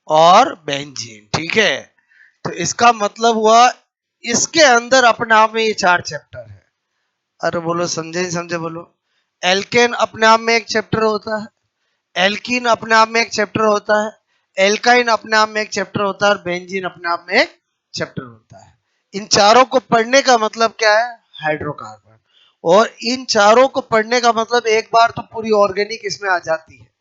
और बेंजीन। ठीक है, तो इसका मतलब हुआ इसके अंदर अपने आप में ये 4 चैप्टर है। अरे बोलो समझे नहीं समझे बोलो। एल्केन अपने आप में एक चैप्टर होता है, एल्कीन अपने आप में एक चैप्टर होता है, एल्काइन अपने आप में एक चैप्टर होता है और बेंजीन अपने आप में एक चैप्टर होता है। इन चारों को पढ़ने का मतलब क्या है? हाइड्रोकार्बन। और इन चारों को पढ़ने का मतलब एक बार तो पूरी ऑर्गेनिक इसमें आ जाती है।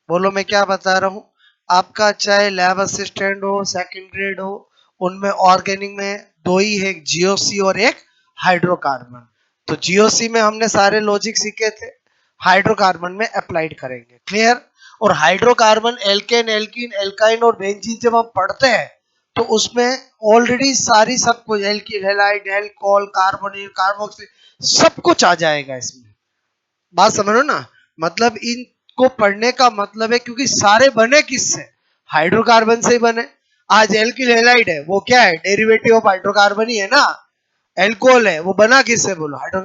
बोलो मैं क्या बता रहा हूं, आपका चाहे लैब असिस्टेंट हो, सेकंड ग्रेड हो, उनमें ऑर्गेनिक में दो ही है, एक जीओसी और एक हाइड्रोकार्बन। तो जीओसी में हमने सारे लॉजिक सीखे थे, हाइड्रोकार्बन में अप्लाइड करेंगे। क्लियर? और हाइड्रोकार्बन एल्केन, एल्कीन, एल्काइन और बेंजीन जब हम पढ़ते हैं तो उसमें ऑलरेडी सारी सब कुछ alkyl halide, alcohol, carbonyl, carboxyl सब कुछ आ जाएगा इसमें। बात समझ लो ना, मतलब इनको पढ़ने का मतलब है क्योंकि सारे बने किससे? हाइड्रोकार्बन से ही बने। आज एल्किल हैलाइड है, वो क्या है? डेरिवेटिव ऑफ हाइड्रोकार्बन ही है ना। एल्कोहल है, वो बना किससे? बोलो हाइड्रो।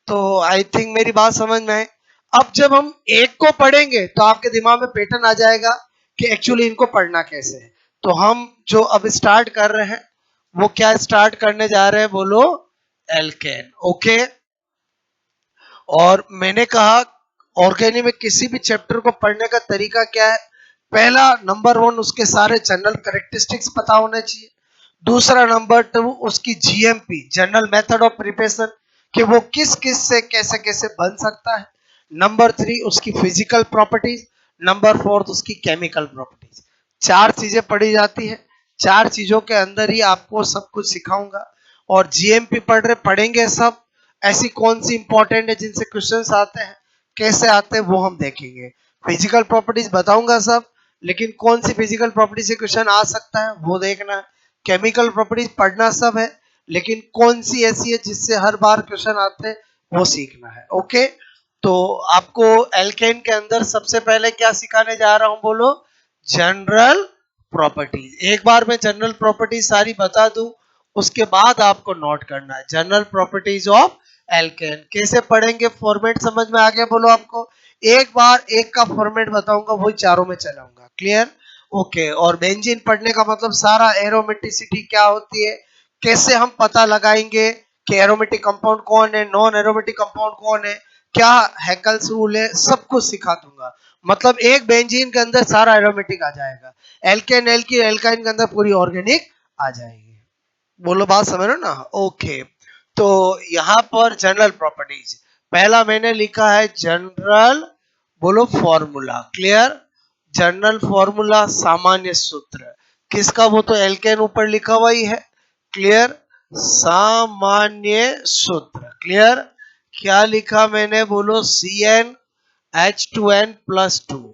तो आई थिंक मेरी बात समझ में आए। अब जब हम एक को पढ़ेंगे तो आपके दिमाग में पैटर्न आ जाएगा कि एक्चुअली इनको पढ़ना कैसे है। तो हम जो अब स्टार्ट कर रहे हैं वो क्या स्टार्ट करने जा रहे हैं? बोलो एल्केन। ओके, और मैंने कहा ऑर्गेनिक में किसी भी चैप्टर को पढ़ने का तरीका क्या है? पहला नंबर 1 उसके सारे जनरल कैरेक्टरिस्टिक्स पता होने चाहिए। दूसरा नंबर 2 उसकी GMP, general method of preparation, कि वो किस किस से कैसे कैसे बन सकता है। नंबर 3 उसकी फिजिकल प्रॉपर्टीज। नंबर 4 उसकी केमिकल प्रॉपर्टीज। 4 चीजें पढ़ी जाती है, 4 चीजों के अंदर ही आपको सब कुछ सिखाऊंगा। और जीएमपी पढ़ेंगे सब। ऐसी कौन सी इंपॉर्टेंट है जिनसे क्वेश्चंस आते हैं, कैसे आते हैं वो हम देखेंगे। फिजिकल प्रॉपर्टीज बताऊंगा सब, लेकिन कौन सी फिजिकल प्रॉपर्टी से क्वेश्चन आ सकता है वो देखना है। केमिकल प्रॉपर्टीज पढ़ना सब है, लेकिन कौन सी ऐसी है जिससे हर बार क्वेश्चन आते हैं वो सीखना है। ओके, तो आपको एल्केन के अंदर सबसे पहले क्या सिखाने जा रहा हूं? बोलो जनरल प्रॉपर्टीज। एक बार मैं जनरल प्रॉपर्टीज सारी बता दूं, उसके बाद आपको नोट करना है जनरल प्रॉपर्टीज ऑफ एल्केन। कैसे पढ़ेंगे? फॉर्मेट समझ में आ गया? बोलो आपको एक बार एक का फॉर्मेट बताऊंगा, वही चारों में चलाऊंगा। क्लियर? ओके, और बेंजीन पढ़ने का मतलब सारा एरोमेटिसिटी क्या होती है, कैसे हम पता लगाएंगे कि एरोमेटिक कंपाउंड कौन है, नॉन एरोमेटिक कंपाउंड कौन है, क्या हैकल्स रूल है, सब कुछ सिखा दूंगा। मतलब एक बेंजीन के अंदर सारा एरोमेटिक आ जाएगा, एल्केन, एल्कीन, एल्काइन के अंदर पूरी ऑर्गेनिक आ जाएगी। बोलो बात समझ रहे हो ना? ओके, तो यहां पर जनरल प्रॉपर्टीज पहला मैंने लिखा है जनरल, बोलो फॉर्मूला। क्लियर? जनरल फॉर्मूला, सामान्य सूत्र किसका? वो तो एल्केन ऊपर लिखा हुआ ही है। क्लियर? सामान्य सूत्र। क्लियर? क्या लिखा मैंने? बोलो CnH2n+2।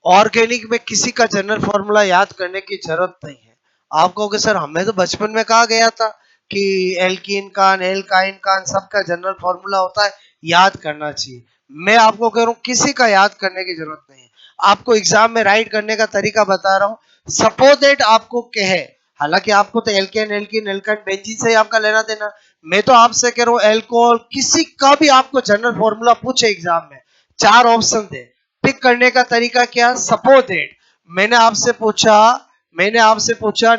ऑर्गेनिक में किसी का जनरल फॉर्मूला याद करने की जरूरत नहीं है। आप कहोगे सर हमें तो बचपन में कहा गया था कि एल्कीन का, एल्काइन का सबका जनरल फॉर्मूला होता है, याद करना चाहिए। मैं आपको कह रहा हूं किसी का याद करने की जरूरत नहीं है। आपको एग्जाम में राइट करने का तरीका बता रहा हूं। सपोज दैट आपको कहे, हालांकि आपको तो एल्केन, एल्कीन, एल्काइन, बेंजीन से ही आपका लेना देना, मैं तो आपसे कह रहा हूं अल्कोहल, किसी का भी आपको जनरल फॉर्मूला पूछे एग्जाम में, 4 ऑप्शन दे, पिक करने का तरीका क्या? सपोज दैट मैंने आपसे पूछा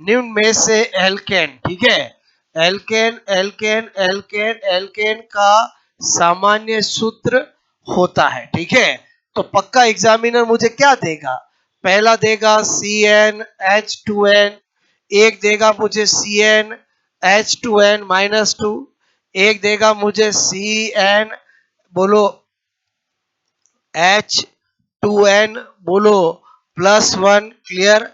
निम्न में से एल्केन, ठीक है, एल्केन, एल्केन, एल्केन, एल्केन का सामान्य सूत्र होता है, ठीक है। तो पक्का एग्जामिनर मुझे क्या देगा? पहला देगा CnH2n, एक देगा मुझे CnH2n-2, एक देगा मुझे CN, बोलो H2n, बोलो +1। क्लियर?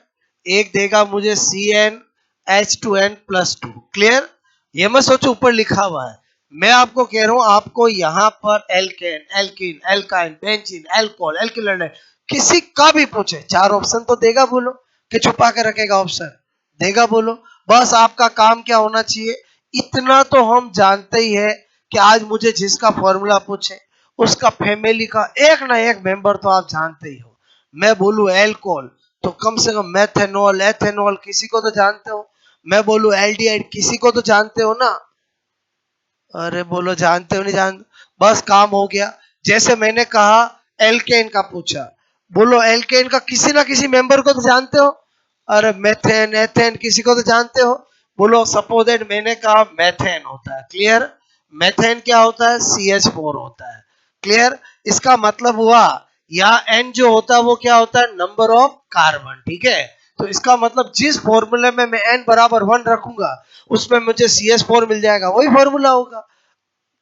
एक देगा मुझे CnH2n+2। क्लियर? ये मत सोचो ऊपर लिखा हुआ है, मैं आपको कह रहा हूं आपको यहां पर alkane, alkene, alkyne, benzene, alcohol, alkyl, किसी का भी पूछे 4 ऑप्शन तो देगा। बोलो कि छुपा के रखेगा ऑप्शन? देगा। बोलो बस आपका काम क्या होना चाहिए? इतना तो हम जानते ही है कि आज मुझे जिसका फॉर्मूला पूछे उसका फैमिली का एक ना एक मेंबर तो आप जानते ही हो। मैं बोलूं एल्कोहल तो कम से कम मेथेनॉल, एथेनॉल किसी को तो जानते हो। मैं बोलूं एल्डिहाइड किसी को तो जानते हो ना। अरे बोलो जानते हो नहीं जानते? बस काम हो गया। जैसे मैंने कहा एल्केन का पूछा, बोलो एल्केन का किसी ना किसी मेंबर को तो जानते हो। अरे मेथेन एथेन किसी को तो जानते हो। बोलो सपोज दैट मैंने कहा मेथेन होता है, क्लियर। मेथेन क्या होता है, CH4 होता है, क्लियर। इसका मतलब हुआ यहाँ N जो होता है वो क्या होता है, नंबर ऑफ कार्बन, ठीक है। तो इसका मतलब जिस फॉर्मूले में मैं N बराबर 1 रखूंगा उसमें मुझे CH4 मिल जाएगा, वही फॉर्मूला होगा।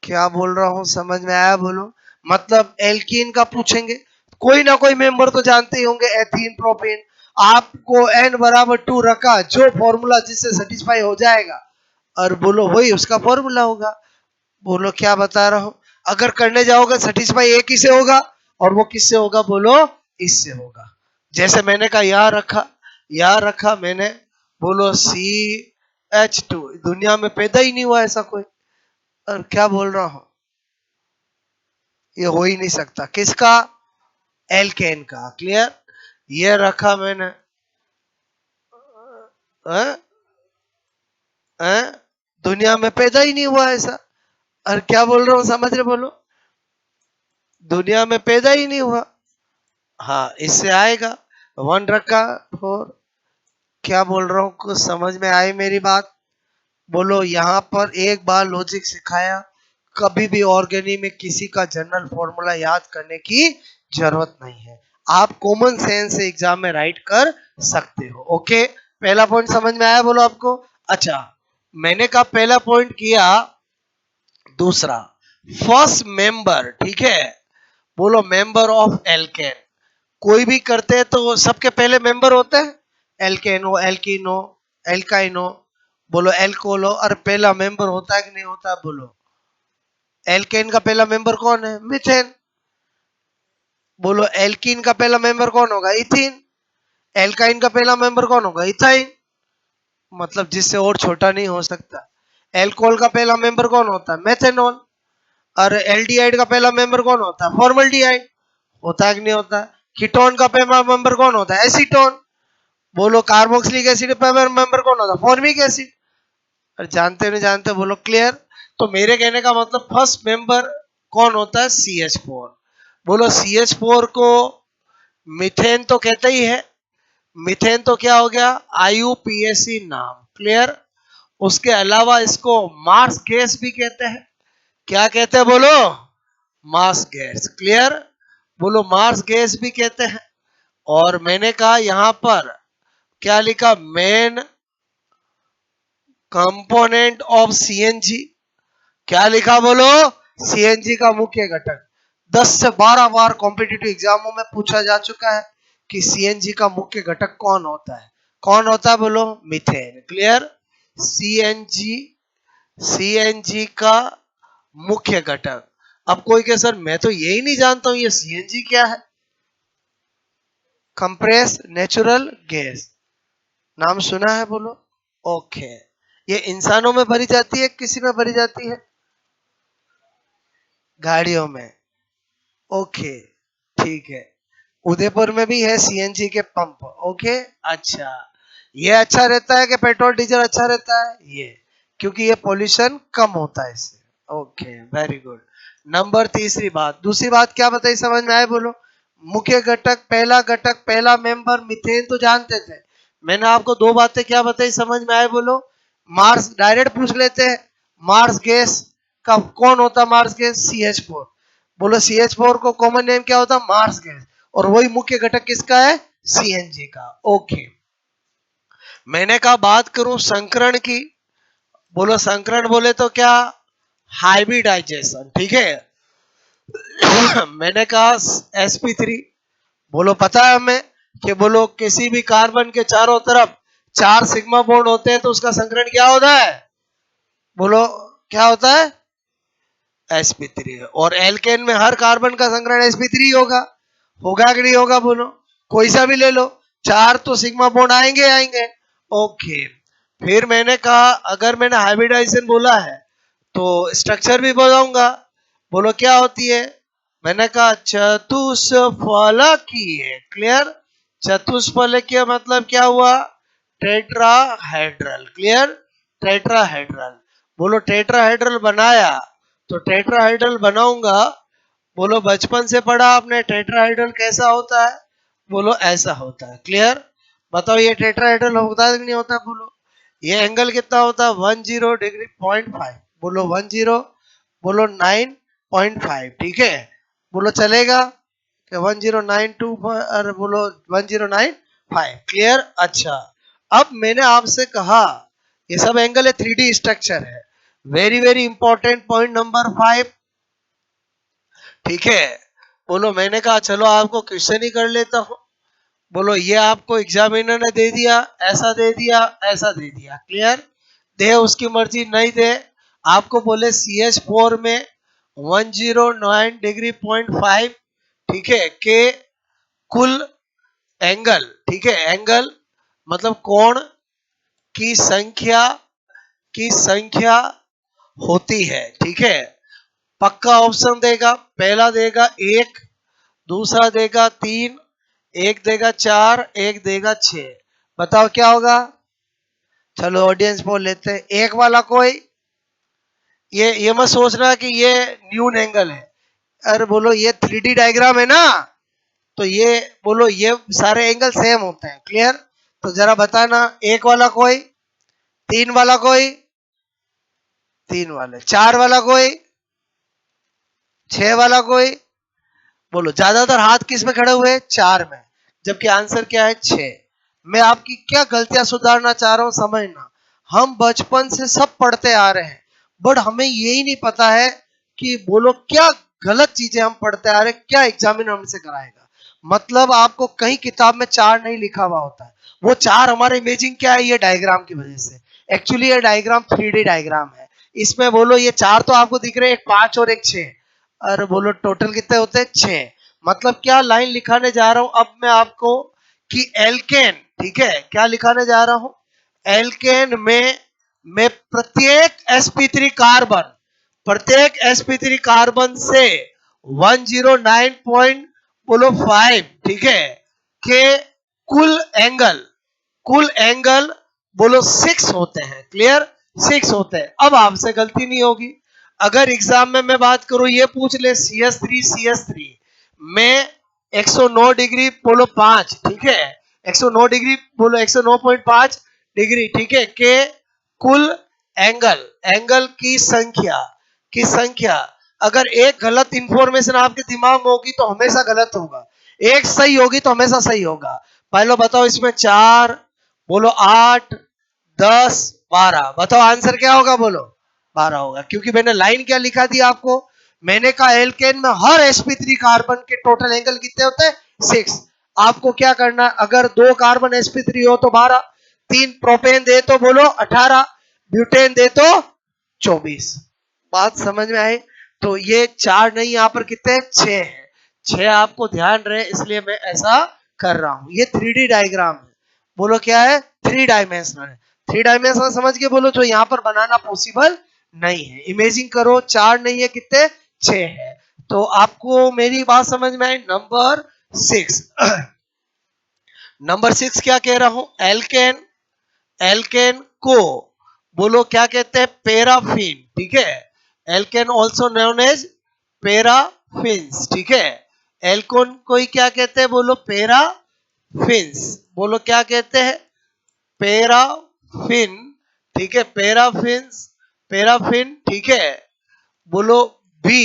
क्या बोल रहा हूँ, समझ में आया बोलो। मतलब एल्कीन का पूछेंगे, कोई ना कोई मेंबर तो जानते ही होंगे, एथीन प्रोपेन। आपको N बराबर 2 रखा, जो फॉर्मूला जिससे सेटिस्फाई हो जाएगा और बोलो वही उसका फॉर्मूला होगा। बोलो क्या बता रहा हूं, अगर करने जाओगे सेटिस्फाई एक ही से होगा, और वो किससे होगा, बोलो इससे होगा। जैसे मैंने कहा यहाँ रखा मैंने, बोलो CH2, दुनिया में पैदा ही नहीं हुआ ऐसा कोई। और क्या बोल रहा हूं, ये हो ही नहीं सकता, किसका, एल्केन का, क्लियर। ये रखा मैंने, है? है? दुनिया में पैदा ही नहीं हुआ ऐसा। और क्या बोल रहा हूँ, समझ रहे, बोलो दुनिया में पैदा ही नहीं हुआ। हाँ इससे आएगा, 1 रखा 4। क्या बोल रहा हूँ, कुछ समझ में आई मेरी बात। बोलो यहाँ पर एक बार लॉजिक सिखाया, कभी भी ऑर्गेनिक में किसी का जनरल फॉर्मूला याद करने की जरूरत नहीं है, आप कॉमन सेंस से एग्जाम में राइट कर सकते हो। ओके, पहला पॉइंट समझ में आया बोलो आपको। अच्छा, मैंने कहा पहला पॉइंट किया। दूसरा, फर्स्ट मेंबर, ठीक है। बोलो मेंबर ऑफ एल्केन, कोई भी करते हैं तो सबके पहले मेंबर होते हैं, एल्केनो, एल्कीनो, एल्काइनो, बोलो एल्कोलो, और पहला मेंबर होता है कि नहीं होता, बोलो एल्केन का पहला मेंबर कौन है, मीथेन। बोलो एल्कीन का पहला मेंबर कौन होगा, इथीन। एल्काइन का पहला मेंबर कौन होगा, इथाइन। मतलब जिससे और छोटा नहीं हो सकता। एल्कोहल का पहला मेंबर कौन होता है, मेथेनॉल। और एल्डिहाइड का पहला मेंबर कौन होता है, फॉर्मल्डिहाइड। होता है कि नहीं होता। कीटोन का पहला मेंबर कौन होता है, एसीटोन। बोलो कार्बोक्सिलिक एसिड का पहला मेंबर कौन होता है, फॉर्मिक एसिड। और जानते नहीं जानते, बोलो क्लियर। तो मेरे कहने का मतलब फर्स्ट मेंबर कौन होता है, CH4। बोलो CH4 को मिथेन तो कहते ही है, मिथेन तो क्या हो गया, IUPAC नाम, क्लियर। उसके अलावा इसको मार्स गैस भी कहते हैं, क्या कहते हैं, बोलो मार्स गैस, क्लियर। बोलो मार्स गैस भी कहते हैं। और मैंने कहा यहां पर क्या लिखा, मेन कंपोनेंट ऑफ CNG, क्या लिखा बोलो, CNG का मुख्य घटक। 10 से 12 बार कॉम्पिटिटिव एग्जामों में पूछा जा चुका है कि CNG का मुख्य घटक कौन होता है, कौन होता है, बोलो मीथेन, क्लियर। CNG, CNG का मुख्य घटक। अब कोई कहे सर मैं तो यही नहीं जानता हूं ये CNG क्या है, कंप्रेस नेचुरल गैस, नाम सुना है, बोलो। ओके, ये इंसानों में भरी जाती है, किसी में भरी जाती है, गाड़ियों में। ओके, ठीक है। उदयपुर में भी है CNG के पंप, ओके। अच्छा, ये अच्छा रहता है कि पेट्रोल डीजल अच्छा रहता है, ये क्योंकि ये पोल्यूशन कम होता है इससे। Okay, very good. नंबर तीसरी बात, दूसरी बात क्या बताई, समझ में आए, बोलो। मुख्य घटक, पहला घटक, पहला मेंबर मीथेन तो जानते थे। मैंने आपको दो बातें क्या बताई, समझ में आए, बोलो। मार्स, डायरेक्ट पूछ लेते हैं, मार्स गैस का कौन होता, मार्स गैस CH4। बोलो CH4 को कॉमन नेम क्या होता, मार्स गैस। और वही मुख्य घटक किसका है, CNG का। ओके, मैंने कहा बात करूं संकरण की। बोलो संकरण बोले तो क्या, हाइब्रिडाइजेशन, ठीक है। मैंने कहा sp3, बोलो पता है हमें कि बोलो किसी भी कार्बन के चारों तरफ 4 सिग्मा बॉन्ड होते हैं तो उसका संकरण क्या होता है, बोलो क्या होता है, sp3। और एल्केन में हर कार्बन का संकरण sp3 होगा कि नहीं होगा, बोलो कोई सा भी ले लो, 4 तो सिग्मा बॉन्ड आएंगे आएंगे। ओके, फिर मैंने कहा अगर मैंने हाइब्रिडाइजेशन बोला है तो स्ट्रक्चर भी बताऊंगा, बोलो क्या होती है। मैंने कहा चतुष्फलकीय, क्लियर। चतुष्फलकीय मतलब क्या हुआ, टेट्राहेड्रल, क्लियर। टेट्राहेड्रल, बोलो टेट्राहेड्रल बनाया तो टेट्राहेड्रल बनाऊंगा। बोलो बचपन से पढ़ा आपने टेट्राहेड्रल कैसा होता है, बोलो ऐसा होता है। क्लियर? बताओ ये टेट्राहेड्रल होता है कि नहीं होता? बोलो ये एंगल कितना होता है? 10 डिग्री 0.5। बोलो 10, बोलो 9.5। ठीक है, बोलो चलेगा कि 1092 और बोलो 1095। क्लियर? अच्छा, अब मैंने आपसे कहा ये सब एंगल है, 3D स्ट्रक्चर है। Very very important point number 5। ठीक है, बोलो मैंने कहा चलो आपको क्वेश्चन ही कर लेता हूं। बोलो ये आपको एग्जामिनर ने दे दिया, ऐसा दे दिया, ऐसा दे दिया। क्लियर? दे उसकी मर्जी, नहीं दे आपको बोले CH4 में 109 डिग्री 0.5, ठीक है, के कुल एंगल, ठीक है, एंगल मतलब कोण की संख्या होती है। ठीक है, पक्का ऑप्शन देगा, पहला देगा 1, दूसरा देगा 3, एक देगा 4, एक देगा 6। बताओ क्या होगा? चलो ऑडियंस बोल लेते हैं। एक वाला कोई, ये मत सोचना कि ये न्यून एंगल है। अरे बोलो ये 3D डायग्राम है ना, तो ये बोलो ये सारे एंगल सेम होते हैं। क्लियर? तो जरा बताना, एक वाला कोई, तीन वाला कोई, तीन वाले, चार वाला कोई, छह वाला कोई। बोलो ज्यादातर हाथ किस में खड़े हुए? चार में, जबकि आंसर क्या है? छह। मैं आपकी क्या गलतियां सुधारना चाह रहा हूं समझना। हम बचपन से सब पढ़ते आ रहे हैं, बट हमें यही नहीं पता है कि बोलो क्या गलत चीजें हम पढ़ते आ रहे हैं, क्या एग्जामिनर हमसे कराएगा। मतलब आपको कहीं किताब में चार नहीं लिखा हुआ होता है, वो चार हमारे इमेजिंग क्या है? ये डायग्राम की वजह से। एक्चुअली ये डायग्राम 3D डायग्राम है। इसमें बोलो ये चार तो आपको दिख रहे हैं, एक पांच और एक छह, और बोलो टोटल कितने होते हैं? छह। मतलब क्या लाइन लिखाने जा रहा हूं अब मैं आपको कि एल्केन, ठीक है, क्या लिखाने जा रहा हूं? एल्केन में मैं प्रत्येक sp3 कार्बन से 109 पॉइंट बोलो 5, ठीक है, के कुल एंगल बोलो 6 होते हैं। क्लियर? 6 होते हैं। अब आपसे गलती नहीं होगी। अगर एग्जाम में मैं बात करूं, ये पूछ ले CH3 में 109 डिग्री बोलो 5, ठीक है, 109 डिग्री बोलो 109.5 डिग्री, ठीक है, के कुल एंगल की संख्या। अगर एक गलत इंफॉर्मेशन आपके दिमाग में होगी तो हमेशा गलत होगा, एक सही होगी तो हमेशा सही होगा। पहले बताओ इसमें 4, बोलो 8, 10, 12, बताओ आंसर क्या होगा? बोलो 12 होगा, क्योंकि मैंने लाइन क्या लिखा थी आपको? मैंने कहा एल्केन में हर sp3 कार्बन के टोटल एंगल कितने होते हैं? 6। आपको क्या करना, अगर 2 कार्बन sp3 हो तो 12, 3 प्रोपेन दे तो बोलो 18, ब्यूटेन दे तो 24। बात समझ में आई? तो ये 4 नहीं, यहां पर कितने? 6 है। 6 आपको ध्यान रहे, इसलिए मैं ऐसा कर रहा हूं। ये 3D डायग्राम है। बोलो क्या है? 3 डायमेंशनल है। 3 डायमेंशनल समझ के बोलो, जो यहां पर बनाना पॉसिबल नहीं है। इमेजिन करो, 4 नहीं है, कितने? 6 है। तो आपको मेरी बात समझ में आई? नंबर 6। नंबर 6 क्या कह रहा हूं? एल्केन को बोलो क्या कहते हैं? पैराफिन। ठीक है, alkane also known as paraffins. ठीक है, एल्कोन को ही क्या कहते हैं? बोलो पैराफिन्स। बोलो क्या कहते हैं? पैराफिन। ठीक है, पैराफिन। ठीक है, बोलो बी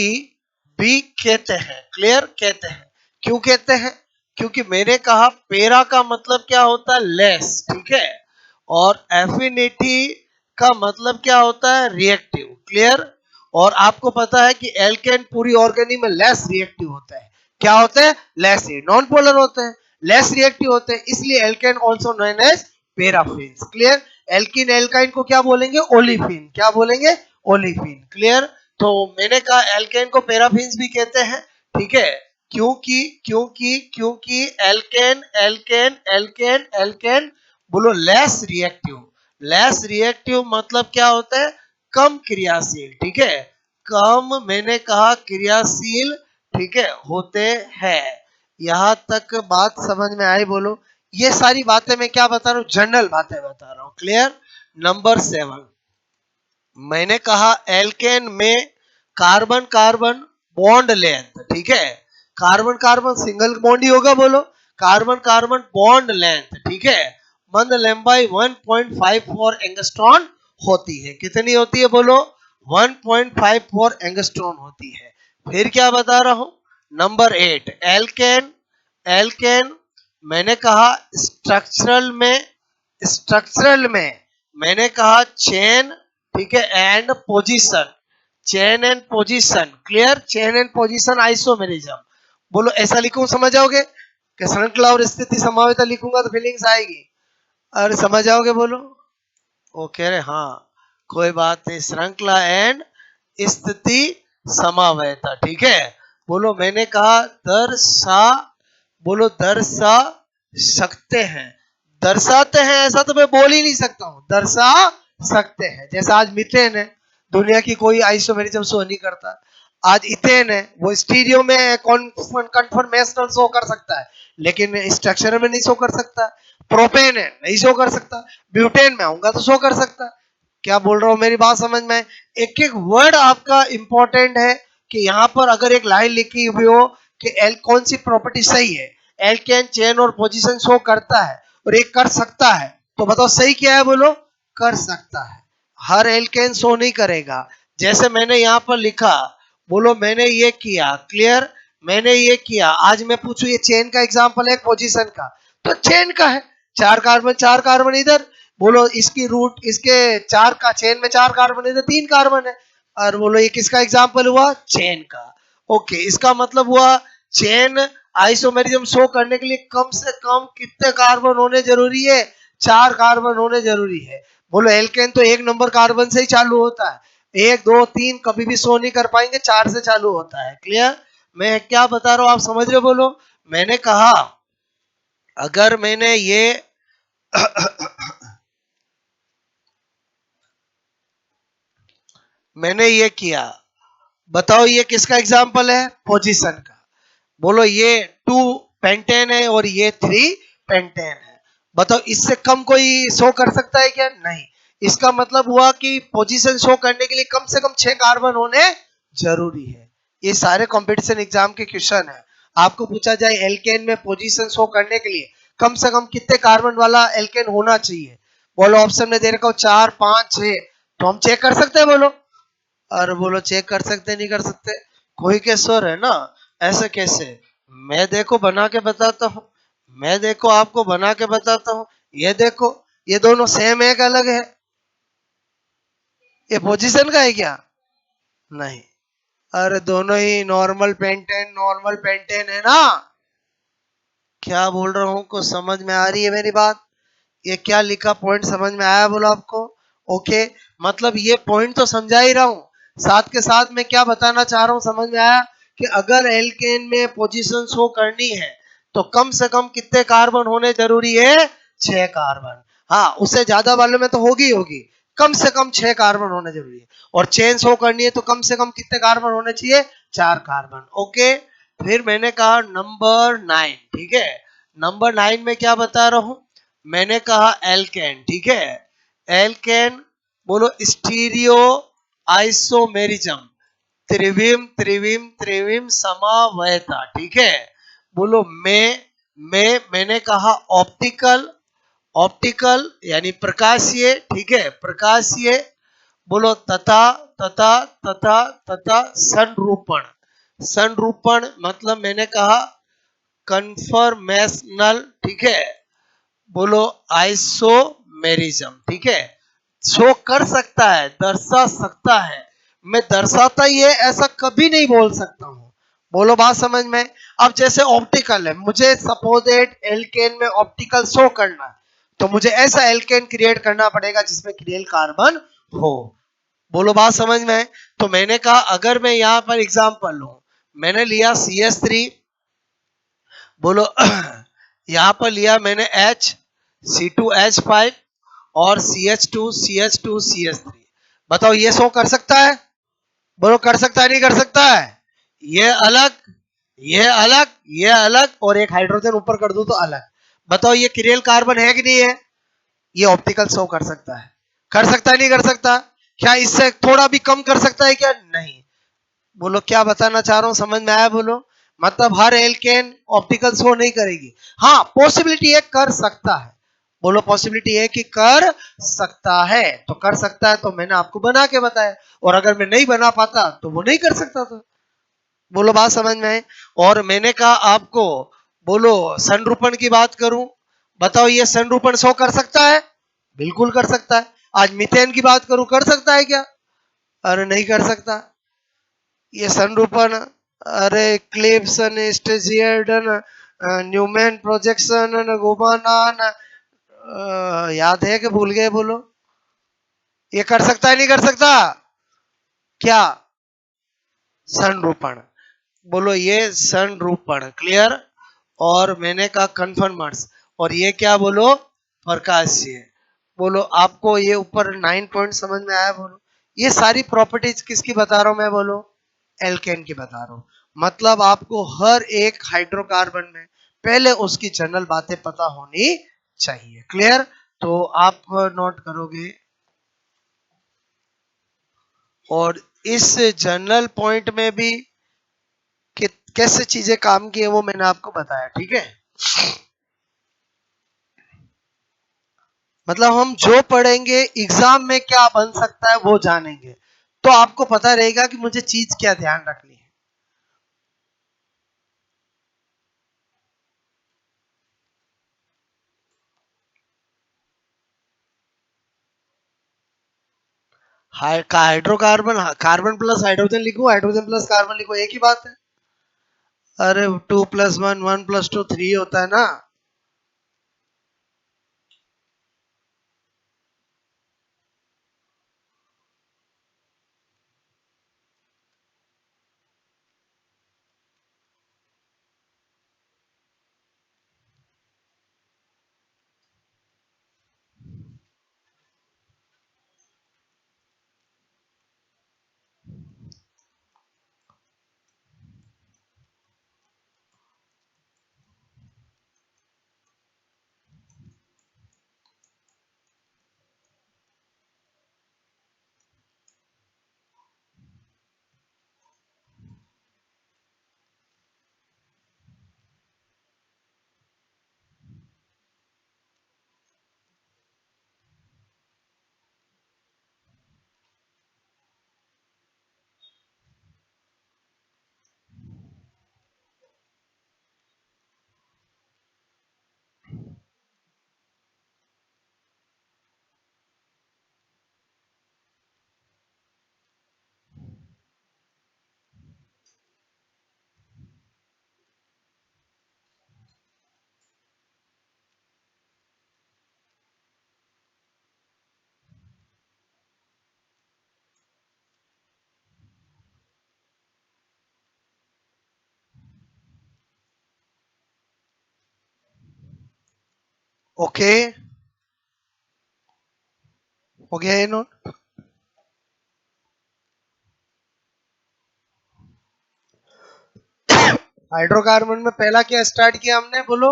बी कहते हैं। क्लियर? कहते हैं। क्यों कहते हैं? क्योंकि मैंने कहा पेरा का मतलब क्या होता है? लेस। ठीक है, और एफिनिटी का मतलब क्या होता है? रिएक्टिव। क्लियर? और आपको पता है कि एल्केन पूरी ऑर्गेनिक में लेस रिएक्टिव होता है। क्या होते हैं? लेस, नॉन पोलर होते हैं, लेस रिएक्टिव होते हैं, इसलिए alkane also known as paraffins. Clear? Alkene alkyne को क्या बोलेंगे? ओलिफिन। क्या बोलेंगे? ओलिफिन। क्लियर? तो मैंने कहा एल्केन को पैराफिन्स भी कहते हैं। ठीक है, क्योंकि एल्केन एल्केन एल्केन एल्केन बोलो लेस रिएक्टिव मतलब क्या होता है? कम क्रियाशील। ठीक है, कम, मैंने कहा क्रियाशील, ठीक है, होते हैं। यहां तक बात समझ में आई? बोलो। ये सारी बातें मैं क्या बता रहा हूं? जनरल बातें बता रहा हूं। क्लियर? नंबर 7, मैंने कहा एल्केन में कार्बन कार्बन बॉन्ड लेंथ, ठीक है, कार्बन कार्बन सिंगल बॉन्ड ही होगा। बोलो कार्बन कार्बन बॉन्ड लेंथ, ठीक है, मंद लंबाई 1.54 एंगस्ट्रॉन होती है। कितनी होती है बोलो? 1.54 एंगस्ट्रॉन होती है। फिर क्या बता रहा हूं, नंबर 8 एल्केन। एल्केन मैंने कहा स्ट्रक्चरल में मैंने कहा चेन, ठीक है, and position, chain and position, clear, chain and position isomerism. बोलो ऐसा लिखूं समझ जाओगे कि श्रृंखला और स्थिति समावेता लिखूंगा तो फीलिंग्स आएगी? अरे समझ जाओगे बोलो? ओके रे, हाँ कोई बात नहीं, श्रृंखला एंड स्थिति समावेता, ठीक है। बोलो मैंने कहा दर्शा, बोलो दर्शा सकते हैं, दर्शाते हैं ऐसा तो मैं बोल ही नहीं सकता हूं, दर्शा सकते हैं। जैसे आज मीथेन है, दुनिया की कोई आइसोमेरिज्म शो नहीं करता। आज इथेन है, वो स्टीरियो में कन्फर्मेशनल शो कर सकता है लेकिन स्ट्रक्चर में नहीं शो कर सकता। प्रोपेन है, नहीं शो कर सकता। ब्यूटेन में आऊंगा तो शो कर सकता। क्या बोल रहा हूं, मेरी बात समझ में? एक एक वर्ड आपका इंपॉर्टेंट है कि यहाँ पर अगर एक लाइन लिखी हुई हो कि एल कौन सी प्रॉपर्टी सही है, एल्केन चेन और पोजीशन शो करता है और एक कर सकता है, तो बताओ सही क्या है? बोलो कर सकता है। हर एल्केन शो नहीं करेगा। जैसे मैंने यहाँ पर लिखा, बोलो मैंने ये किया, क्लियर, मैंने ये किया। आज मैं पूछू ये चेन का एग्जांपल है पोजीशन का, तो चेन का है, चार कार्बन इधर, बोलो इसकी रूट, इसके चार का चेन में चार कार्बन इधर, 3 कार्बन है। और बोलो ये किसका एग्जांपल हुआ? चेन का। ओके, इसका मतलब हुआ चेन आइसोमेरिज्म शो करने के लिए कम से कम कितने कार्बन होने जरूरी है? 4 कार्बन होने जरूरी है। बोलो एल्केन तो 1 नंबर कार्बन से ही चालू होता है, 1 2 3 कभी भी शो नहीं कर पाएंगे, 4 से चालू होता है। क्लियर? मैं क्या बता रहा हूं आप समझ रहे? बोलो मैंने कहा अगर मैंने ये मैंने ये किया, बताओ ये किसका एग्जांपल है? पोजीशन का। बोलो ये 2 पेंटेन है और ये 3 पेंटेन है, बताओ इससे कम कोई शो कर सकता है क्या? नहीं। इसका मतलब हुआ कि पोजीशन शो करने के लिए कम से कम 6 कार्बन होने जरूरी है। ये सारे कंपटीशन एग्जाम के क्वेश्चन है। आपको पूछा जाए एल्केन में पोजीशन शो करने के लिए कम से कम कितने कार्बन वाला एल्केन होना चाहिए, बोलो ऑप्शन में दे रखा हूं 4 5 6, तो हम चेक कर सकते हैं बोलो? और बोलो चेक कर सकते नहीं कर सकते? कोई के स्वर है ना, ऐसे कैसे? मैं देखो बना के बताता हूँ, मैं देखो आपको बना के बताता हूँ। ये देखो, ये दोनों सेम है कि अलग है? ये पोजीशन का है क्या? नहीं। अरे दोनों ही नॉर्मल पेंटेन है ना। क्या बोल रहा हूँ को समझ में आ रही है मेरी बात? ये क्या लिखा पॉइंट समझ में आया बोलो आपको? ओके, मतलब ये पॉइंट तो समझा ही रहा हूं, साथ के साथ मैं क्या बताना चाह रहा हूं समझ में आया कि अगर एल्केन में पोजीशन शो करनी है तो कम से कम कितने कार्बन होने जरूरी है? 6 कार्बन। हाँ, उससे ज्यादा वाले में तो होगी होगी, कम से कम 6 कार्बन होने जरूरी है। और चेन शो करनी है तो कम से कम कितने कार्बन होने चाहिए? 4 कार्बन। ओके, फिर मैंने कहा नंबर 9, ठीक है, नंबर 9 में क्या बता रहा हूं, मैंने कहा एल्केन, ठीक है, एल्केन, बोलो स्टीरियो आइसोमेरिज्म, त्रिविम त्रिविम त्रिविम समावयता, ठीक है। बोलो मैंने कहा ऑप्टिकल, ऑप्टिकल यानी प्रकाशीय, ठीक है, प्रकाशीय, बोलो तथा तथा तथा तथा संरूपण, संरूपण मतलब मैंने कहा कन्फर्मेशनल, ठीक है, बोलो आइसोमेरिज्म, ठीक है, शो कर सकता है, दर्शा सकता है। मैं दर्शाता ही है ऐसा कभी नहीं बोल सकता हूं। बोलो बात समझ में? अब जैसे ऑप्टिकल है, मुझे सपोजेट एल्केन में ऑप्टिकल शो करना है तो मुझे ऐसा एल्केन क्रिएट करना पड़ेगा जिसमें क्रियल कार्बन हो। बोलो बात समझ में? तो मैंने कहा अगर मैं यहां पर एग्जांपल लूं, मैंने लिया CH3, बोलो यहां पर लिया मैंने H C2H5 और CH2 CH2 CH3, बताओ ये शो कर सकता है? बोलो कर सकता है नहीं कर सकता है? ये अलग, ये अलग, ये अलग, और एक हाइड्रोजन ऊपर कर दूं तो अलग। बताओ ये क्रियल कार्बन है कि नहीं है? ये ऑप्टिकल शो कर सकता है, कर सकता है नहीं कर सकता? क्या इससे थोड़ा भी कम कर सकता है क्या? नहीं। बोलो क्या बताना चाह रहा हूं समझ में आया? बोलो मतलब हर एल्केन ऑप्टिकल शो नहीं करेगी। हाँ, पॉसिबिलिटी है, कर सकता है। बोलो, पॉसिबिलिटी है कि कर सकता है। तो कर सकता है तो मैंने आपको बना के बताया, और अगर मैं नहीं बना पाता तो वो नहीं कर सकता था। बोलो, बात समझ में आए। और मैंने कहा आपको, बोलो संरूपण की बात करूं, बताओ ये संरूपण शो कर सकता है? बिल्कुल कर सकता है। आज मीथेन की बात करूं, कर सकता है क्या? अरे नहीं कर सकता। ये संरूपण, अरे क्लिप्सन, स्टेजियर्डन, न्यूमैन प्रोजेक्शन, गोमानान, याद है कि भूल गए? बोलो, ये कर सकता है नहीं कर सकता? क्या? संरूपण। बोलो, ये संरूपण। क्लियर? और मैंने कहा कन्फर्मर्स। और ये क्या? बोलो, प्रकाशीय। बोलो, आपको ये ऊपर 9 पॉइंट समझ में आया? बोलो, ये सारी प्रॉपर्टीज किसकी बता रहा हूं मैं? बोलो, एल्केन की बता रहा हूं। मतलब आपको हर एक हाइड्रोकार्बन में पहले उसकी जनरल बातें पता होनी चाहिए। क्लियर? तो आप नोट करोगे। और इस जनरल पॉइंट में भी कि कैसे चीजें काम की है वो मैंने आपको बताया। ठीक है? मतलब हम जो पढ़ेंगे एग्जाम में क्या बन सकता है वो जानेंगे, तो आपको पता रहेगा कि मुझे चीज क्या ध्यान रखनी है। हाइड्रोकार्बन, कार्बन प्लस हाइड्रोजन लिखो, हाइड्रोजन प्लस कार्बन लिखो, एक ही बात है। अरे 2+1 1+2 3 होता है ना। ओके, हो गया ये नोट। हाइड्रोकार्बन में पहला क्या स्टार्ट किया हमने? बोलो,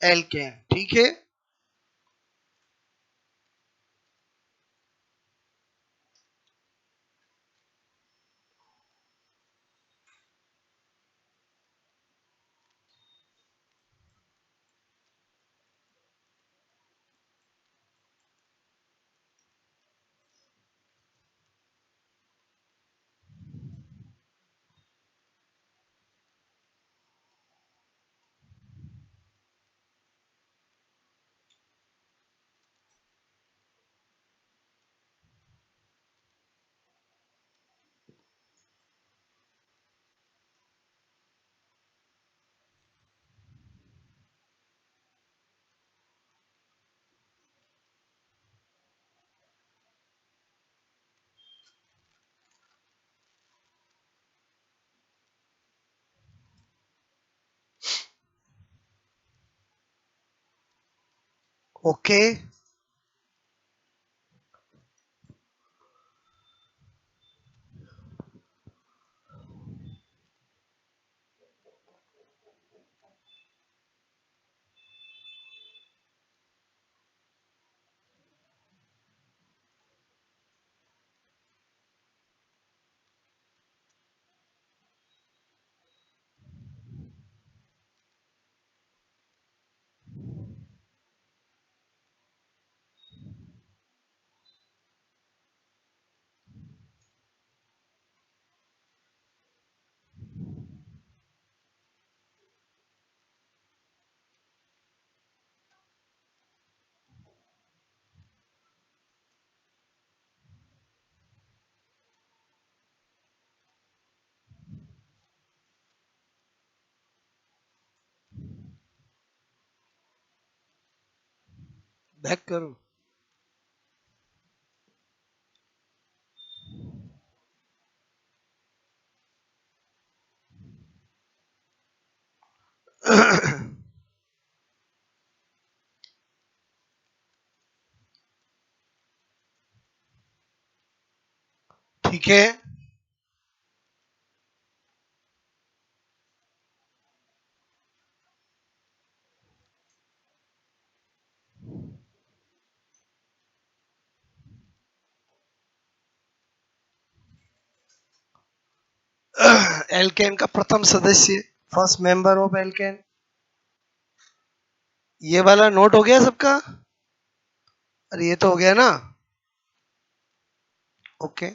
एल्केन। ठीक है? ओके, बैक करूं? ठीक है। एल्केन का प्रथम सदस्य, फर्स्ट मेंबर ऑफ एल्केन। ये वाला नोट हो गया सबका? अरे ये तो हो गया ना? ओके।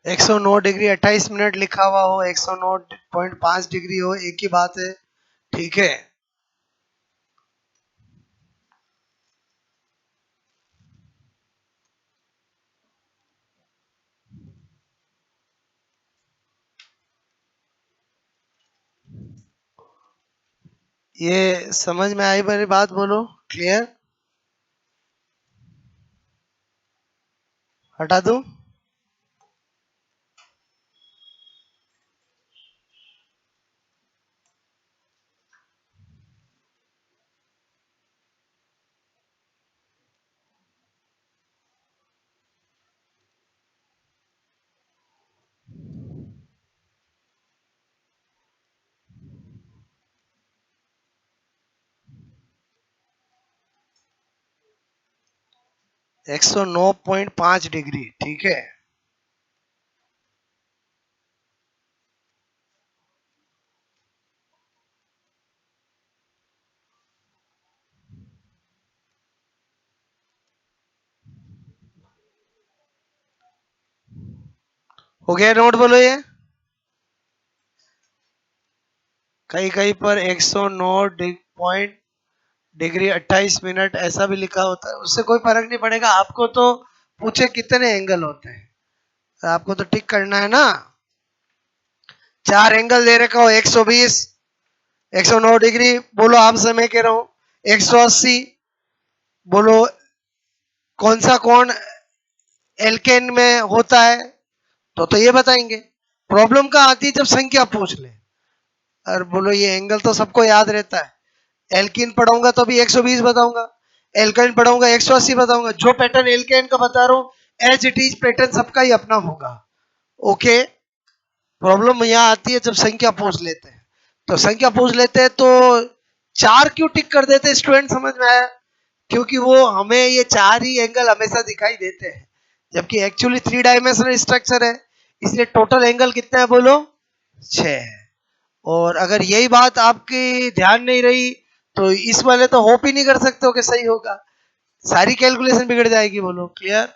एक सौ नौ डिग्री 28 मिनट लिखा हुआ हो, 109.5 डिग्री हो, एक ही बात है। ठीक है। ये समझ में आई मेरी बात? बोलो, क्लियर? हटा दूं? 109.5 डिग्री, ठीक है। हो गया नोट? बोलो ये। कहीं कहीं पर 109.28 डिग्री 28 मिनट ऐसा भी लिखा होता है, उससे कोई फर्क नहीं पड़ेगा। आपको तो पूछे कितने एंगल होते हैं, तो आपको तो टिक करना है ना। 4 एंगल दे रखा हो, 120, 109 डिग्री। बोलो आप से मैं कह रहा हूं 180। बोलो कौन सा कोण एल्केन में होता है, तो ये बताएंगे। प्रॉब्लम कहाँ आती है? जब संख्या पूछ ले। और बोलो ये एंगल तो सबको याद रहता है। एल्किन पढ़ाऊंगा तो भी 120 बताऊंगा, एल्काइन पढ़ाऊंगा 180 बताऊंगा। जो पैटर्न एल्केन का बता रहा हूं एज इट इज पैटर्न सबका ही अपना होगा। ओके। प्रॉब्लम यहाँ आती है जब संख्या पूछ लेते हैं। तो संख्या पूछ लेते हैं तो 4 क्यों टिक कर देते हैं स्टूडेंट, समझ में आया? क्योंकि वो हमें ये 4 ही एंगल हमेशा दिखाई देते हैं, जबकि एक्चुअली 3 डायमेंशनल स्ट्रक्चर है। इसलिए टोटल एंगल कितना है बोलो? 6 है। और अगर यही बात आपकी ध्यान नहीं रही तो इस वाले तो होप ही नहीं कर सकते हो कि सही होगा, सारी कैलकुलेशन बिगड़ जाएगी। बोलो क्लियर।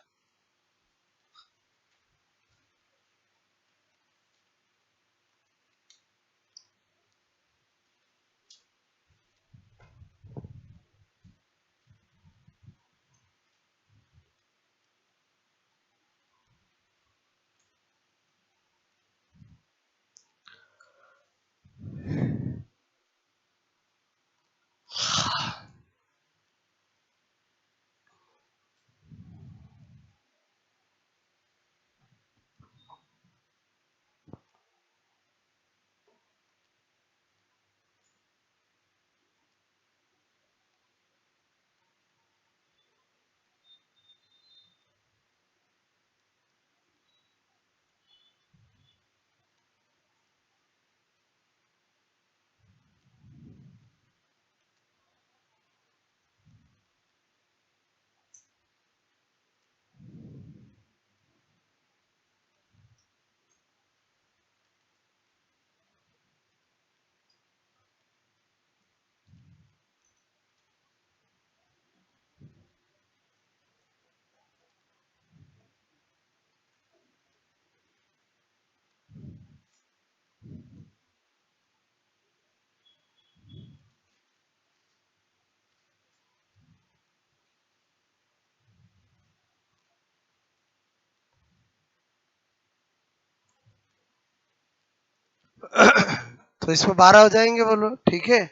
तो इसमें 12 हो जाएंगे। बोलो ठीक है।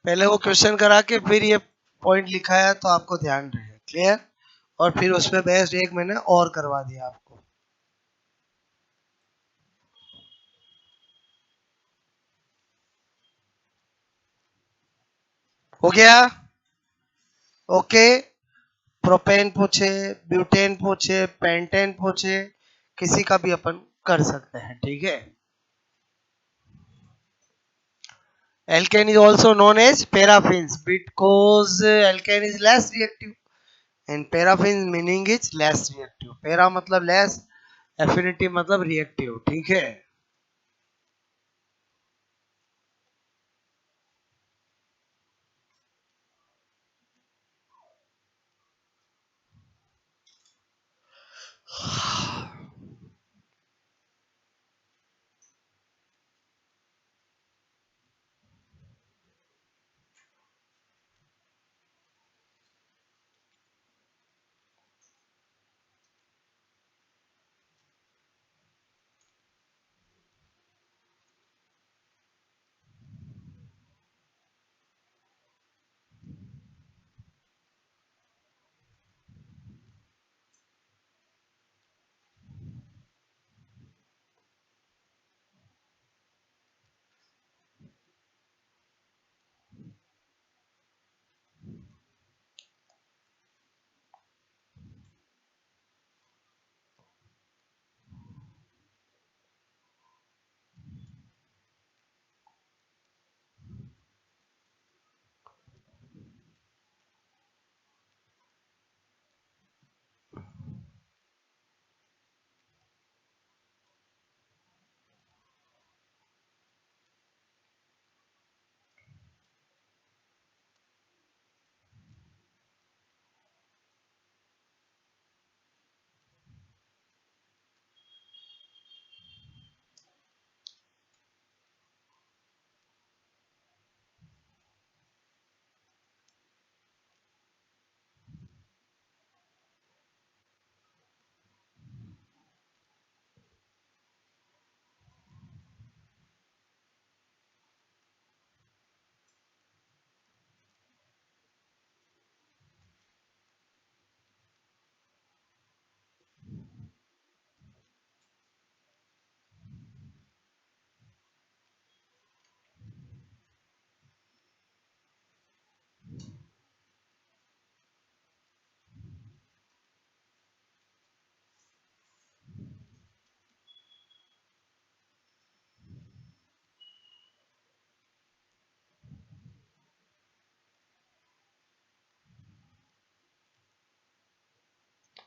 पहले वो क्वेश्चन करा के फिर ये पॉइंट लिखा है तो आपको ध्यान रहे। क्लियर। और फिर उसमें बेस्ट एक मैंने और करवा दिया आपको। हो गया। ओके। प्रोपेन पूछे, ब्यूटेन पूछे, पेंटेन पूछे, किसी का भी अपन कर सकते हैं। ठीक है। Alkane is also known as paraffins because alkane is less reactive and paraffin meaning is less reactive. Para मतलब less, affinity मतलब reactive। ठीक है।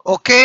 ओके।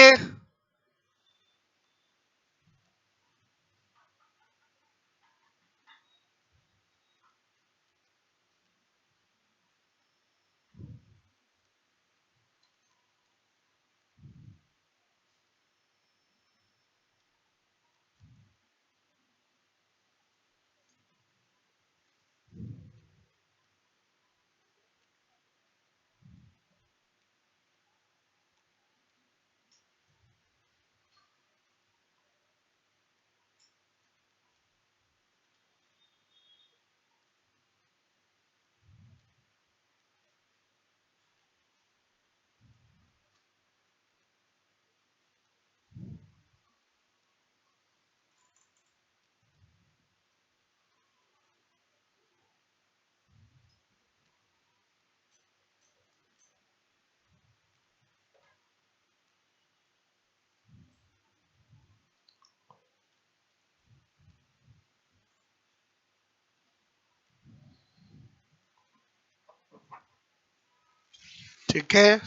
ठीक है।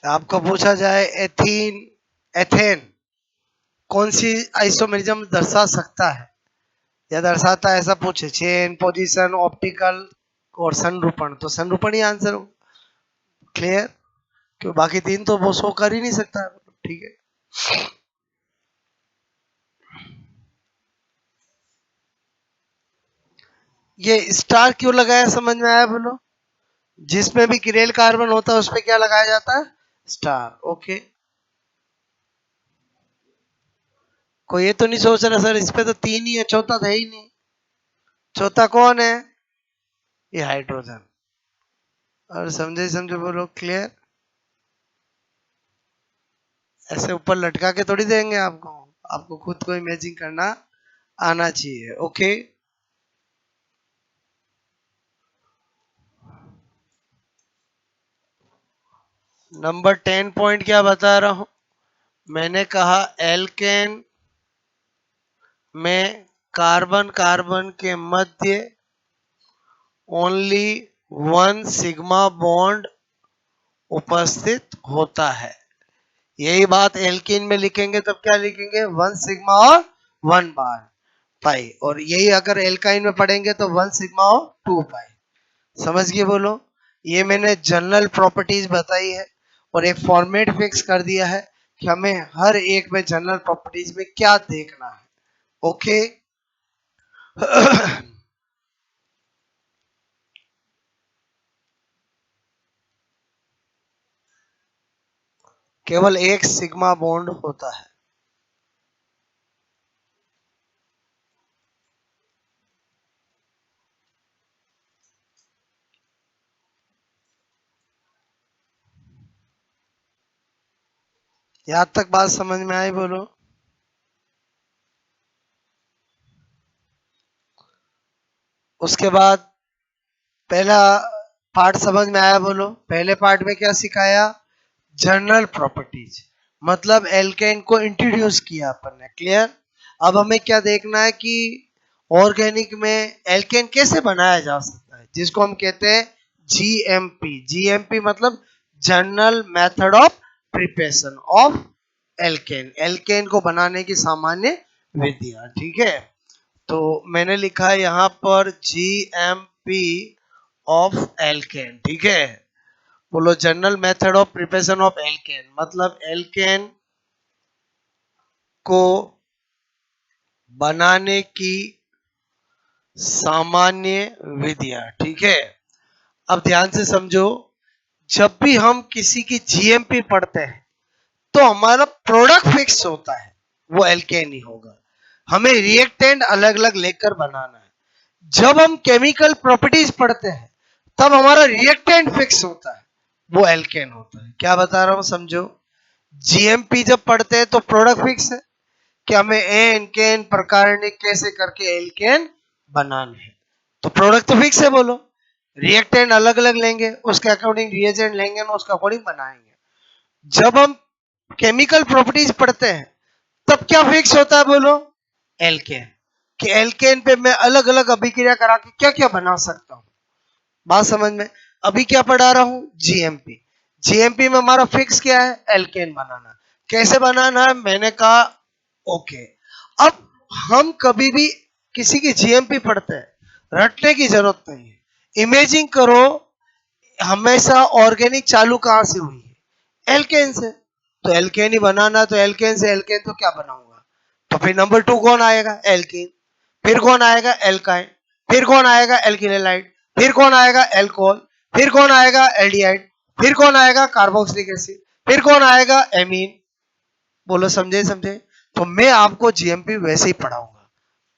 आपको पूछा जाए एथीन, एथेन कौन सी आइसोमेरिज्म दर्शा सकता है या दर्शाता है, ऐसा पूछे। चेन, पोजीशन, ऑप्टिकल और संरूपण, तो संरूपण ही आंसर हो। क्लियर? क्यों बाकी तीन तो वो शो कर ही नहीं सकता। ठीक है। ये स्टार क्यों लगाया समझ में आया बोलो? जिसमें भी किरेल कार्बन होता है उस पे क्या लगाया जाता है? स्टार। ओके। कोई ये तो नहीं सोच रहा सर इस पे तो तीन ही है, चौथा था ही नहीं। चौथा कौन है? ये हाइड्रोजन। और समझे समझे बोलो। क्लियर? ऐसे ऊपर लटका के थोड़ी देंगे आपको, आपको खुद को इमेजिन करना आना चाहिए। ओके। नंबर 10 पॉइंट क्या बता रहा हूं? मैंने कहा एल्केन में कार्बन कार्बन के मध्य ओनली वन सिग्मा बॉन्ड उपस्थित होता है। यही बात एल्कीन में लिखेंगे तब क्या लिखेंगे? वन सिग्मा और वन बार पाई। और यही अगर एल्काइन में पढ़ेंगे तो वन सिग्मा और टू पाई। समझ गए बोलो? ये मैंने जनरल प्रॉपर्टीज बताई है और एक फॉर्मेट फिक्स कर दिया है कि हमें हर एक में जनरल प्रॉपर्टीज में क्या देखना है। ओके। केवल एक सिग्मा बॉन्ड होता है। यहां तक बात समझ में आई बोलो? उसके बाद पहला पार्ट समझ में आया बोलो? पहले पार्ट में क्या सिखाया? जनरल प्रॉपर्टीज, मतलब एल्केन को इंट्रोड्यूस किया अपन ने। क्लियर? अब हमें क्या देखना है कि ऑर्गेनिक में एल्केन कैसे बनाया जा सकता है, जिसको हम कहते हैं जीएमपी। जीएमपी मतलब general method of preparation of alkane, alkane को बनाने की सामान्य विधियां। ठीक है। तो मैंने लिखा है यहाँ पर जीएमपी ऑफ एल्केन। ठीक है। बोलो general method of preparation of alkene, मतलब एल्केन को बनाने की सामान्य विधियां। ठीक है। अब ध्यान से समझो, जब भी हम किसी की जीएमपी पढ़ते हैं तो हमारा प्रोडक्ट फिक्स होता है, वो एल्केन ही होगा। हमें रिएक्टेंट अलग अलग लेकर बनाना है। जब हम केमिकल प्रॉपर्टीज पढ़ते हैं तब हमारा रिएक्टेंट फिक्स होता है, वो एल्केन होता है। क्या बता रहा हूं समझो? जीएमपी जब पढ़ते हैं तो प्रोडक्ट फिक्स है कि हमें एन केन प्रकार कैसे करके एल्केन बनाना है, तो प्रोडक्ट तो फिक्स है बोलो। रिएक्टेंट अलग अलग लेंगे, उसके अकॉर्डिंग रिएजेंट लेंगे ना, उसके अकॉर्डिंग बनाएंगे। जब हम केमिकल प्रॉपर्टीज पढ़ते हैं तब क्या फिक्स होता है बोलो? एल्केन। कि एल्केन पे मैं अलग अलग अभिक्रिया करा के क्या क्या बना सकता हूं। बात समझ में? अभी क्या पढ़ा रहा हूं? जीएमपी। जीएमपी में हमारा फिक्स क्या है? एल्केन बनाना। कैसे बनाना है मैंने कहा ओके। अब हम कभी भी किसी की जीएमपी पढ़ते हैं, रटने की जरूरत नहीं है। इमेजिन करो, हमेशा ऑर्गेनिक चालू कहां से हुई है? एल्केन से। तो एल्केन ही बनाना, तो एल्केन से एल्केन तो क्या बनाऊंगा? तो फिर नंबर 2 कौन आएगा? एल्केन। फिर कौन आएगा? एल्काइन। फिर कौन आएगा? एल्किलाइड। फिर कौन आएगा? एल्कोहल। फिर कौन आएगा? एल्डिहाइड। फिर कौन आएगा? Carboxylic acid. फिर कौन आएगा? एमीन। बोलो समझे समझे? तो मैं आपको जीएमपी वैसे ही पढ़ाऊंगा।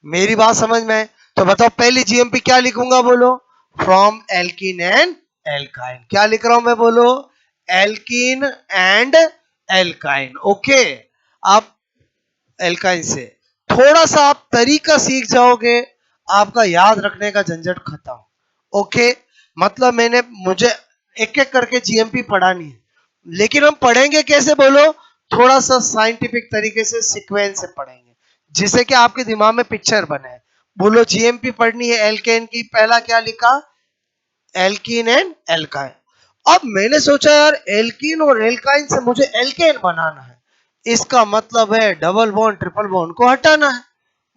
मेरी बात समझ में है? तो बताओ पहली जीएमपी क्या लिखूंगा बोलो? From alkene and alkyne. क्या लिख रहा हूं मैं, बोलो, एल्कीन एंड एल्काइन। ओके, आप एल्काइन से थोड़ा सा आप तरीका सीख जाओगे, आपका याद रखने का झंझट खत्म। ओके, मतलब मुझे एक एक करके जीएमपी पढ़ानी है, लेकिन हम पढ़ेंगे कैसे, बोलो, थोड़ा सा साइंटिफिक तरीके से, सीक्वेंस से पढ़ेंगे, जिससे कि आपके दिमाग में पिक्चर बने। बोलो, जीएमपी पढ़नी है एल्केन की, पहला क्या लिखा, एल्कीन एंड एल्काइन। अब मैंने सोचा यार एल्कीन और एल्काइन से मुझे एल्केन बनाना है, इसका मतलब है डबल बॉन्ड ट्रिपल बॉन्ड को हटाना है।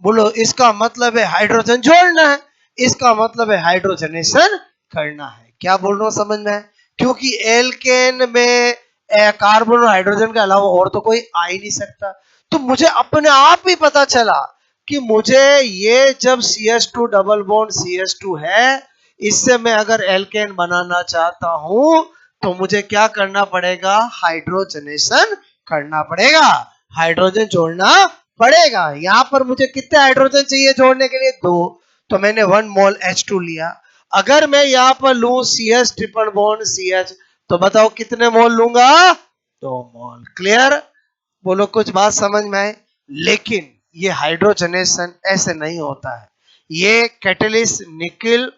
बोलो, इसका मतलब है हाइड्रोजन जोड़ना है, इसका मतलब है हाइड्रोजनेशन करना है। क्या बोल रहा हूं, समझ में है? क्योंकि एल्केन में कार्बन और हाइड्रोजन के अलावा और तो कोई आ ही नहीं सकता। तो मुझे अपने आप ही पता चला कि मुझे ये जब CH2 डबल बॉन्ड CH2 है, इससे मैं अगर एल्केन बनाना चाहता हूं तो मुझे क्या करना पड़ेगा, हाइड्रोजनेशन करना पड़ेगा, हाइड्रोजन जोड़ना पड़ेगा। यहां पर मुझे कितने हाइड्रोजन चाहिए जोड़ने के लिए, 2, तो मैंने 1 मोल H2 लिया। अगर मैं यहां पर लूं CH ट्रिपल बॉन्ड CH, तो बताओ कितने मोल लूंगा, 2 मोल। क्लियर? बोलो, कुछ बात समझ में आए? लेकिन ये हाइड्रोजनेशन ऐसे नहीं होता है, ये कैटलिस्ट निकिल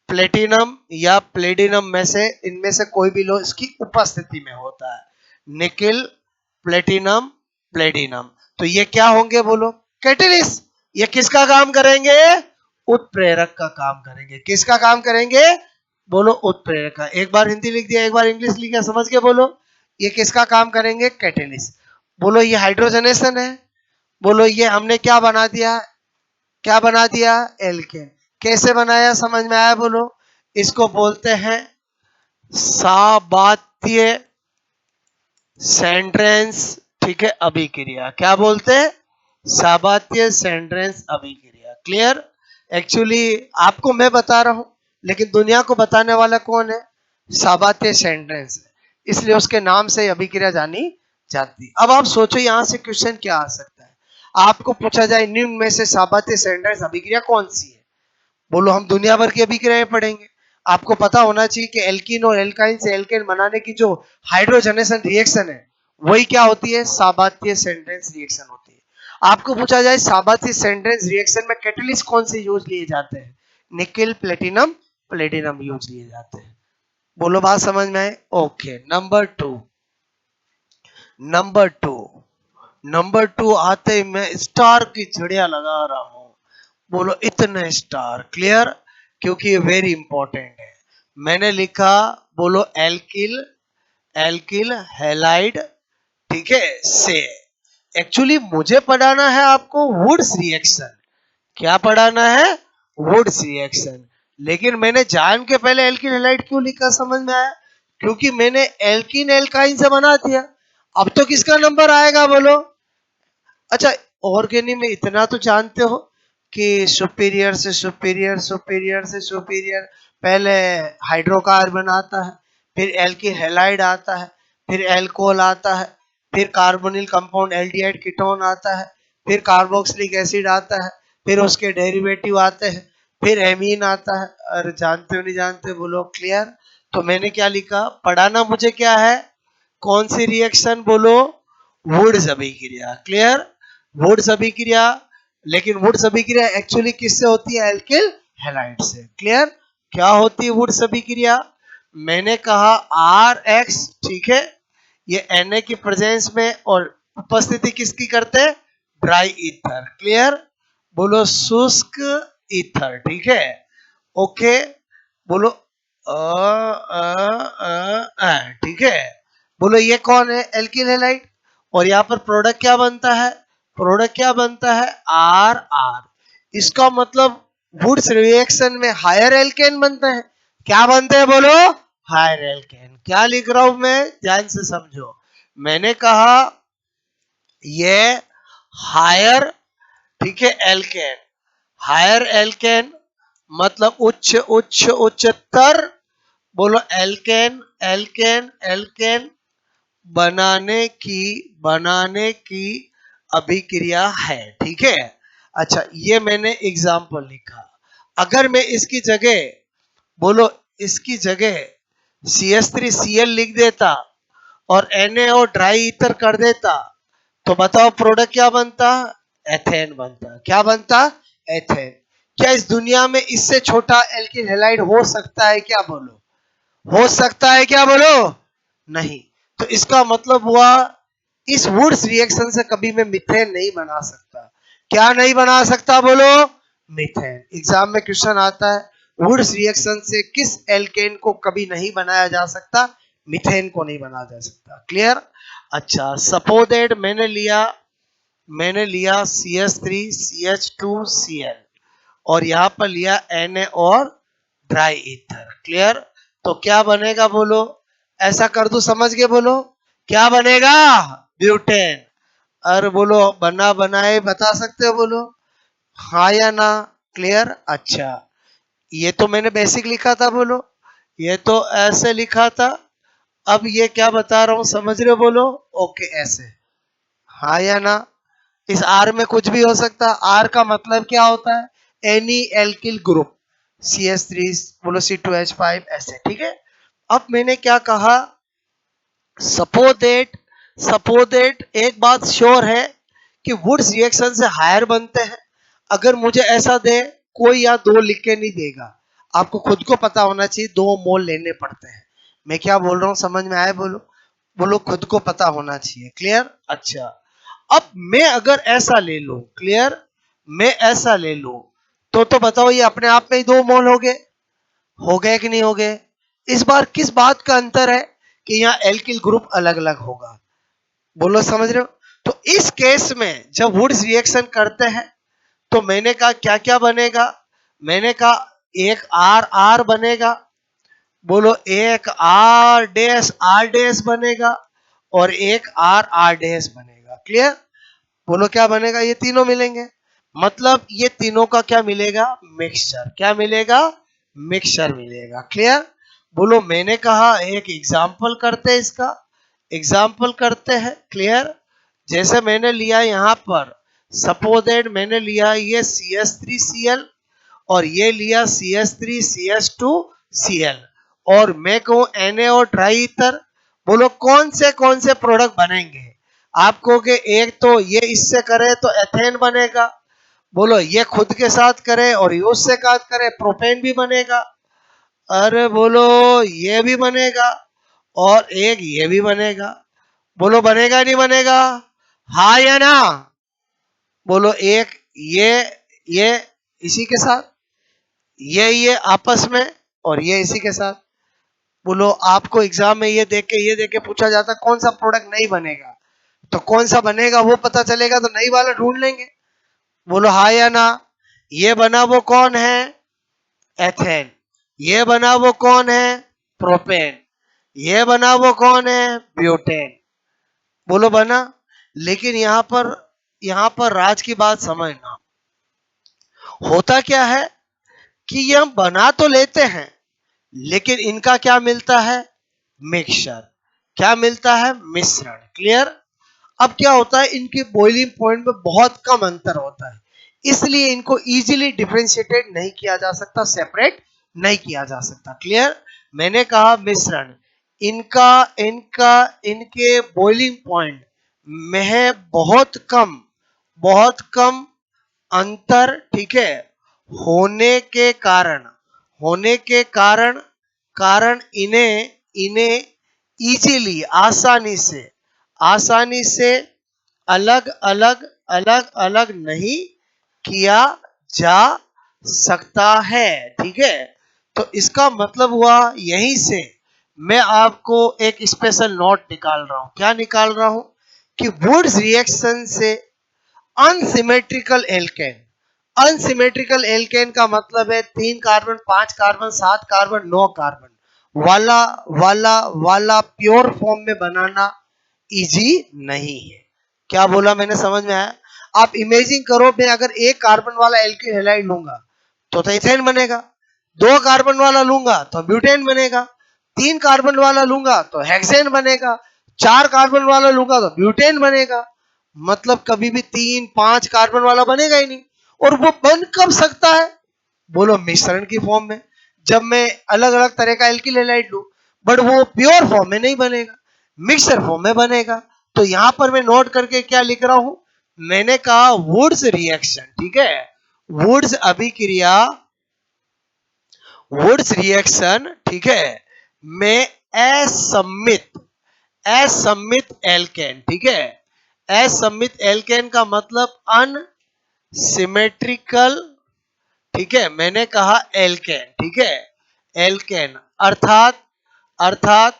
प्लेटिनम या प्लेटिनम में से, इनमें से कोई भी लो, इसकी उपस्थिति में होता है। निकिल, प्लेटिनम, प्लेटिनम, तो ये क्या होंगे, बोलो, कैटलिस्ट। ये किसका काम करेंगे, उत्प्रेरक का काम करेंगे। किसका काम करेंगे, बोलो, उत्प्रेरक का। एक बार हिंदी लिख दिया, एक बार इंग्लिश लिख दिया, समझ के बोलो, ये किसका काम करेंगे, कैटलिस्ट। बोलो, ये हाइड्रोजनेशन है। बोलो, ये हमने क्या बना दिया, क्या बना दिया, एल्केन। कैसे बनाया, समझ में आया, बोलो? इसको बोलते हैं साबात्य सेंड्रेंस, ठीक है, अभिक्रिया। क्या बोलते हैं, साबात्य सेंड्रेंस अभिक्रिया। क्लियर? एक्चुअली आपको मैं बता रहा हूं, लेकिन दुनिया को बताने वाला कौन है, साबात्य सेंड्रेंस है, इसलिए उसके नाम से अभिक्रिया जानी जाती। अब आप सोचो यहां से क्वेश्चन क्या आ सकता है, आपको पूछा जाए निम्न में से साबात्य सेंड्रेंस अभिक्रिया कौन सी है। बोलो, हम दुनिया भर की अभिक्रियाएं पढ़ेंगे। आपको पता होना चाहिए कि एल्कीन और एल्काइन से एल्केन बनाने की जो हाइड्रोजनेशन रिएक्शन है, वही क्या होती है, साबात्य सेंड्रेंस रिएक्शन होती है। आपको पूछा जाए साबात्य सेंड्रेंस रिएक्शन में कैटलिस्ट कौन से यूज लिए जाते हैं, निकिल, प्लेटिनम, प्लेटिनम यूज लिए जाते हैं। बोलो, बात समझ में आए? Okay, number two number two आते ही मैं स्टार की चिड़िया लगा रहा हूं। बोलो, इतने स्टार। क्लियर? क्योंकि ये वेरी इंपॉर्टेंट है। मैंने लिखा, बोलो, एल्किल, एल्किल हैलाइड, ठीक है, से एक्चुअली मुझे पढ़ाना है आपको वुड्स रिएक्शन। क्या पढ़ाना है, वुड्स रिएक्शन। लेकिन मैंने जान के पहले एल्किल हैलाइड क्यों लिखा, समझ में आया? क्योंकि मैंने एल्किन एल्काइन से बना दिया। अब तो किसका नंबर आएगा, बोलो? अच्छा, ऑर्गेनिक में इतना तो जानते हो कि सुपीरियर से सुपीरियर, सुपीरियर से सुपीरियर, पहले हाइड्रोकार्बन आता है, फिर एल्किल हैलाइड आता है, फिर एल्कोहल आता है, फिर कार्बोनिल कंपाउंड एल्डिहाइड कीटोन आता है, फिर कार्बोक्सिलिक एसिड आता है, फिर उसके डेरिवेटिव आते हैं, फिर एमीन आता है। अरे जानते हो नहीं जानते, बोलो? क्लियर? तो मैंने क्या लिखा, पढ़ाना मुझे क्या है, कौन सी रिएक्शन, बोलो, वुड्स अभिक्रिया। क्लियर? वुड्स अभिक्रिया। लेकिन वुड्स अभिक्रिया एक्चुअली किससे होती है, एल्किल हैलाइड से। क्लियर? क्या होती है वुड्स अभिक्रिया, मैंने कहा RX, ठीक है, ये Na की प्रेजेंस में, और उपस्थिति किसकी करते हैं, ड्राई ईथर। क्लियर? बोलो, शुष्क ईथर, ठीक है। ओके, बोलो, ठीक है। बोलो, ये कौन है, एल्किल हैलाइड। और यहाँ पर प्रोडक्ट क्या बनता है, प्रोडक्ट क्या बनता है, RR। इसका मतलब वुड्स रिएक्शन में हायर एल्केन बनते हैं। क्या बनते हैं, बोलो, हायर एल्केन। क्या लिख रहा हूं मैं, ध्यान से समझो। मैंने कहा ये हायर, ठीक है, एल्केन, हायर एल्केन मतलब उच्च उच्च उच्चतर। बोलो, एल्केन, एल्केन, एल्केन बनाने की अभिक्रिया है, ठीक है। अच्छा, ये मैंने एग्जाम्पल लिखा। अगर मैं इसकी जगह, बोलो, इसकी जगह CH3Cl लिख देता और NaO ड्राई ईथर कर देता तो बताओ प्रोडक्ट क्या बनता? एथेन बनता। क्या बनता? एथेन। क्या इस दुनिया में इससे छोटा एल्किल हैलाइड हो सकता है क्या? बोलो, हो सकता है क्या? बोलो, नहीं। तो इसका मतलब हुआ इस वुड्स रिएक्शन से कभी मैं मीथेन नहीं बना सकता। क्या नहीं बना सकता? बोलो, मीथेन। एग्जाम में क्वेश्चन आता है वुड्स रिएक्शन से किस एल्केन को कभी नहीं बनाया जा सकता? मीथेन को नहीं बनाया जा सकता। क्लियर? अच्छा, सपोज दैट मैंने लिया CH3CH2Cl और यहां पर लिया Na और ड्राई ईथर। क्लियर? तो क्या बनेगा? बोलो, ऐसा कर दो, समझ गए? बोलो, क्या बनेगा? ब्यूटेन। अरे बोलो, बना बनाए बता सकते हो? बोलो हाँ या ना। क्लियर? अच्छा, ये तो मैंने बेसिक लिखा था। बोलो, ये तो ऐसे लिखा था। अब ये क्या बता रहा हूं, समझ रहे हो? बोलो, ओके, ऐसे। हाँ या ना? इस आर में कुछ भी हो सकता है। आर का मतलब क्या होता है? Any alkyl group. CH3, बोलो C2H5, ऐसे। ठीक है? अब मैंने क्या कहा, सपोज दैट एक बात श्योर है कि वुड्स रिएक्शन से हायर बनते हैं। अगर मुझे ऐसा दे, कोई या दो लिख के नहीं देगा, आपको खुद को पता होना चाहिए 2 मोल लेने पड़ते हैं। मैं क्या बोल रहा हूं, समझ में आया? बोलो, बोलो, खुद को पता होना चाहिए। क्लियर? अच्छा, अब मैं अगर ऐसा ले लूं, क्लियर, मैं ऐसा ले लूं तो बताओ ये अपने आप में ही 2 मोल हो गए कि नहीं हो गए? इस बार किस बात का अंतर है कि यहाँ एल्किल ग्रुप अलग अलग होगा? बोलो, समझ रहे हो? तो इस केस में जब वुड्स रिएक्शन करते हैं तो मैंने कहा क्या क्या बनेगा? मैंने कहा एक आर आर बनेगा। बोलो, एक आर डैश बनेगा और एक आर आर डैश बनेगा। क्लियर? बोलो, क्या बनेगा? ये तीनों मिलेंगे, मतलब ये तीनों का क्या मिलेगा? मिक्सचर। क्या मिलेगा? मिक्सचर मिलेगा। क्लियर? बोलो, मैंने कहा एक एग्जाम्पल करते हैं इसका, एग्जाम्पल करते हैं। क्लियर? जैसे मैंने लिया यहां पर, सपोज दैट मैंने लिया ये CH3Cl और ये लिया CH3CH2Cl और मैं कहूं Na और ड्राई ईथर। बोलो, कौन से प्रोडक्ट बनेंगे? आप कहोगे एक तो ये इससे करे तो एथेन बनेगा। बोलो, ये खुद के साथ करे और ये उससे साथ करे, प्रोपेन भी बनेगा। अरे बोलो, ये भी बनेगा और एक ये भी बनेगा। बोलो, बनेगा नहीं बनेगा? हाँ या ना? बोलो, एक ये इसी के साथ, ये आपस में, और ये इसी के साथ। बोलो, आपको एग्जाम में ये देख के पूछा जाता कौन सा प्रोडक्ट नहीं बनेगा, तो कौन सा बनेगा वो पता चलेगा तो नई वाला ढूंढ लेंगे। बोलो हाँ या ना? ये बना वो कौन है? एथेन। ये बना वो कौन है? प्रोपेन। ये बना वो कौन है? ब्यूटेन। बोलो, बना। लेकिन यहां पर राज की बात समझना, होता क्या है कि ये हम बना तो लेते हैं लेकिन इनका क्या मिलता है? मिक्सचर। क्या मिलता है? मिश्रण। क्लियर? अब क्या होता है, इनके बॉइलिंग पॉइंट में बहुत कम अंतर होता है, इसलिए इनको इजीली डिफरेंशिएटेड नहीं किया जा सकता, सेपरेट नहीं किया जा सकता। क्लियर? मैंने कहा मिश्रण, इनका इनका इनके बॉइलिंग पॉइंट में है बहुत कम अंतर। ठीक है? होने के कारण होने के कारण कारण इन्हें इन्हें इजीली आसानी से अलग अलग नहीं किया जा सकता है। ठीक है? तो इसका मतलब हुआ, यहीं से मैं आपको एक स्पेशल नोट निकाल रहा हूं। क्या निकाल रहा हूं? कि वुड्स रिएक्शन से अनसिमेट्रिकल एल्केन, अनसिमेट्रिकल एल्केन का मतलब है 3 कार्बन, 5 कार्बन, 7 कार्बन, 9 कार्बन वाला वाला वाला प्योर फॉर्म में बनाना इजी नहीं है। क्या बोला मैंने, समझ में आया? आप इमेजिन करो, मैं अगर 1 कार्बन वाला एल्किल हैलाइड लूंगा तो इथेन बनेगा, 2 कार्बन वाला लूंगा तो ब्यूटेन बनेगा, 3 कार्बन वाला लूंगा तो हेक्सेन बनेगा, 4 कार्बन वाला लूंगा तो ब्यूटेन बनेगा। मतलब कभी भी 3 5 कार्बन वाला बनेगा ही नहीं। और वो बन कब सकता है? बोलो, मिश्रण की फॉर्म में। जब मैं अलग अलग तरह का एल्किल हैलाइड लूं, बट वो प्योर फॉर्म में नहीं बनेगा, मिक्सर फॉर्म में बनेगा। तो यहां पर मैं नोट करके क्या लिख रहा हूं, मैंने कहा वुड्स रिएक्शन, ठीक है, वुड्स अभिक्रिया, वुड्स रिएक्शन, ठीक है, में असम्मित एल्केन, ठीक है, असम्मित एल्केन का मतलब अनसिमेट्रिकल, ठीक है, मैंने कहा एल्केन, ठीक है, एल्केन अर्थात अर्थात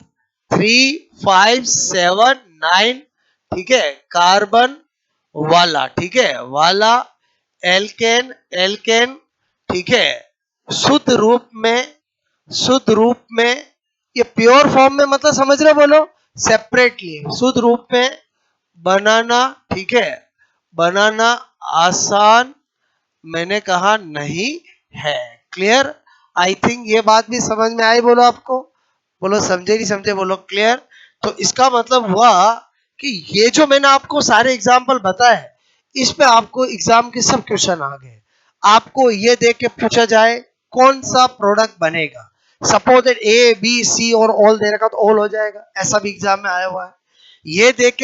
3, 5, 7, 9, ठीक है, कार्बन वाला, ठीक है, वाला एल्केन, एल्केन, ठीक है, शुद्ध रूप में, शुद्ध रूप में, ये प्योर फॉर्म में मतलब समझ रहे हो, बोलो सेपरेटली, शुद्ध रूप में बनाना, ठीक है, बनाना आसान मैंने कहा नहीं है। क्लियर? आई थिंक ये बात भी समझ में आई, बोलो आपको, बोलो समझे नहीं समझे, बोलो क्लियर। तो इसका मतलब हुआ कि ये जो मैंने आपको सारे एग्जाम्पल बताए, इस पे आपको एग्जाम के सब क्वेश्चन आ गए। आपको ये देख के पूछा जाए कौन सा प्रोडक्ट बनेगा, suppose that A B C और ऑल दे रखा तो ऑल हो जाएगा, ऐसा भी एग्जाम में आया हुआ है। ये देख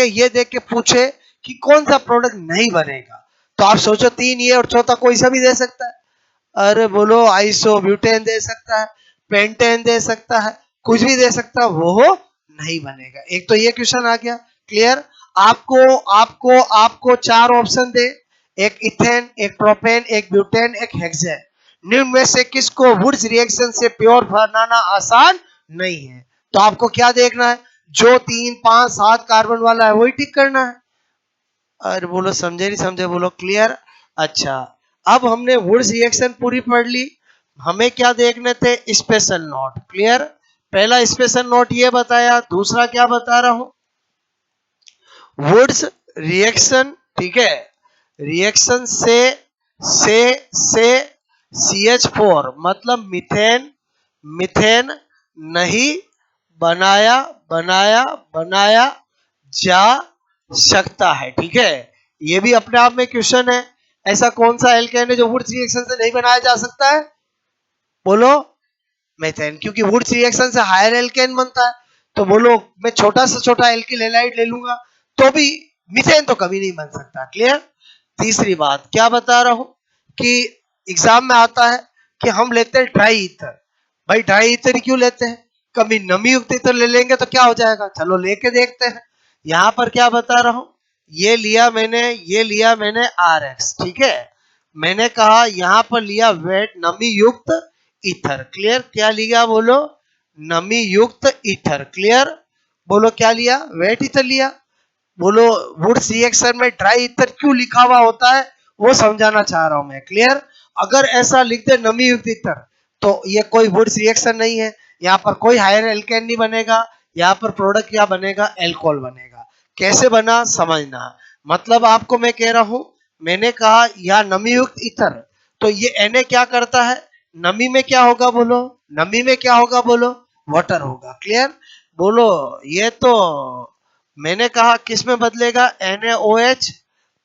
के पूछे कि कौन सा प्रोडक्ट नहीं बनेगा, तो आप सोचो 3 ये और चौथा कोई सा भी दे सकता है। अरे बोलो आइसो ब्यूटेन दे सकता है, पेंटेन दे सकता है, कुछ भी दे सकता है, वो नहीं बनेगा। एक तो ये क्वेश्चन आ गया। क्लियर? आपको आपको आपको 4 ऑप्शन दे, एक इथेन, एक प्रोपेन, एक ब्यूटेन, एक हेक्सेन, निम्न में से किसको वुड्स रिएक्शन से प्योर बनाना आसान नहीं है? तो आपको क्या देखना है, जो 3, 5, 7 कार्बन वाला है वही टिक करना है। अरे बोलो समझे नहीं समझे, बोलो क्लियर। अच्छा, अब हमने वुड्स रिएक्शन पूरी पढ़ ली, हमें क्या देखने थे, स्पेशल नोट। क्लियर? पहला स्पेशल नोट ये बताया, दूसरा क्या बता रहा हूं, वुड्स रिएक्शन, ठीक है, रिएक्शन से CH4 मतलब मीथेन, मीथेन नहीं बनाया बनाया बनाया जा सकता है, ठीक है। ये भी अपने आप में क्वेश्चन है, ऐसा कौन सा एल्केन है जो वुड्स रिएक्शन से नहीं बनाया जा सकता है, बोलो मीथेन, क्योंकि वुड्स रिएक्शन से हायर एल्केन बनता है। तो बोलो मैं छोटा से छोटा एल्किल हैलाइड ले लूंगा तो भी मीथेन तो कभी नहीं बन सकता। क्लियर? तीसरी बात क्या बता रहा हूं कि एग्जाम में आता है कि हम लेते हैं ड्राई ईथर, भाई ड्राई ईथर क्यों लेते हैं, कभी नमी युक्त ईथर ले लेंगे तो क्या हो जाएगा, चलो लेके देखते हैं। यहां पर क्या बता रहा हूं, ये लिया मैंने RX, ठीक है, मैंने कहा यहां पर लिया वेट नमी युक्त ईथर। क्लियर? क्या लिया बोलो, नमी युक्त ईथर। क्लियर? बोलो क्या लिया, वेट ईथर लिया। बोलो वुड्स रिएक्शन में ड्राई ईथर क्यों लिखा हुआ होता है वो समझाना चाह रहा हूं मैं। क्लियर? अगर ऐसा लिख दे नमी युक्त ईथर तो ये कोई वुड्स रिएक्शन नहीं है, यहाँ पर कोई हायर एल्केन नहीं बनेगा, यहाँ पर प्रोडक्ट क्या बनेगा, एल्कोहल बनेगा। कैसे बना समझना, मतलब आपको मैं कह रहा हूं, मैंने कहा यह नमी युक्त ईथर, तो ये Na क्या करता है, नमी में क्या होगा बोलो, नमी में क्या होगा बोलो, वाटर होगा। क्लियर? बोलो ये तो मैंने कहा किस में बदलेगा, NaOH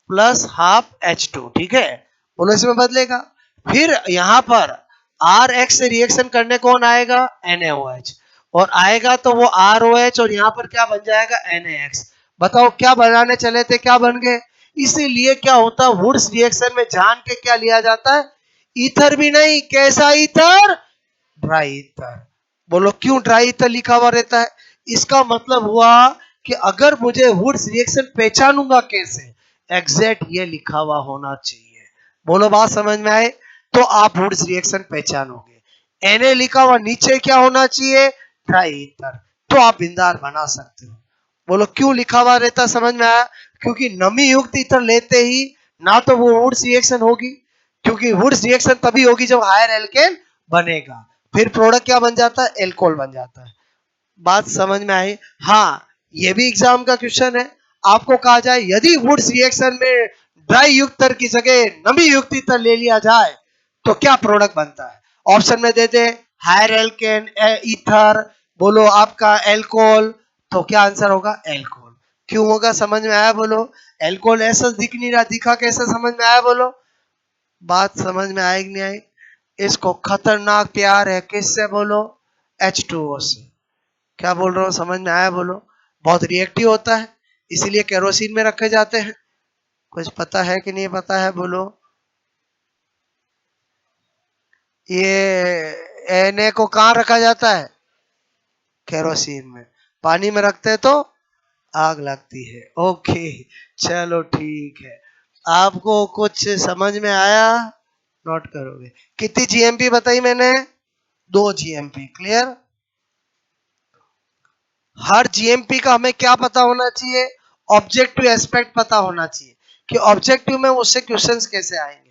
प्लस हाफ H2, ठीक है, बोलो इसमें बदलेगा। फिर यहां पर RX से रिएक्शन करने कौन आएगा, NaOH, और आएगा तो वो ROH और यहां पर क्या बन जाएगा, NaX। बताओ क्या बनाने चले थे, क्या बन गए। इसीलिए क्या होता, वुड्स रिएक्शन में जान के क्या लिया जाता है, ईथर भी नहीं, कैसा ईथर, ड्राई ईथर। बोलो क्यों ड्राई ईथर लिखा हुआ रहता है, इसका मतलब हुआ कि अगर मुझे वुड्स रिएक्शन पहचानूंगा कैसे, एग्जैक्ट ये लिखा हुआ होना चाहिए। बोलो बात समझ में आए, तो आप वुड्स रिएक्शन पहचानोगे। Na लिखा हुआ नीचे क्या होना चाहिए, ड्राई ईथर, तो आप बिंदार बना सकते हो। बोलो क्यों लिखा हुआ रहता, समझ में आया, क्योंकि नमी युक्त ईथर लेते ही ना तो वो वुड्स रिएक्शन होगी, क्योंकि वुड्स रिएक्शन तभी होगी जब हायर एल्केन बनेगा, फिर प्रोडक्ट क्या बन जाता है, एल्कोहल बन जाता है। बात समझ में आई? हाँ, ये भी एग्जाम का क्वेश्चन है। आपको कहा जाए यदि वुड्स रिएक्शन में ड्राई युक्त तर की जगह नमी युक्त तर ले लिया जाए तो क्या प्रोडक्ट बनता है, ऑप्शन में दे दे हायर एल्केन, ईथर, बोलो आपका एल्कोहल, तो क्या आंसर होगा, एल्कोहल। क्यों होगा समझ में आया बोलो, एल्कोहल ऐसा दिख नहीं रहा, दिखा कैसे समझ में आया बोलो, बात समझ में आएगी नहीं आई, इसको खतरनाक प्यार है किससे बोलो, H2O से। क्या बोल रहा हूँ समझ में आया बोलो। बहुत रिएक्टिव होता है इसीलिए केरोसिन में रखे जाते हैं। कुछ पता है कि नहीं पता है बोलो। ये Na को कहाँ रखा जाता है, केरोसिन में। पानी में रखते हैं तो आग लगती है। ओके चलो ठीक है। आपको कुछ समझ में आया, नोट करोगे। कितनी जीएमपी बताई मैंने, 2 जीएमपी। क्लियर। हर जीएमपी का हमें क्या पता होना चाहिए, ऑब्जेक्टिव एस्पेक्ट पता होना चाहिए कि ऑब्जेक्टिव में उससे क्वेश्चंस कैसे आएंगे।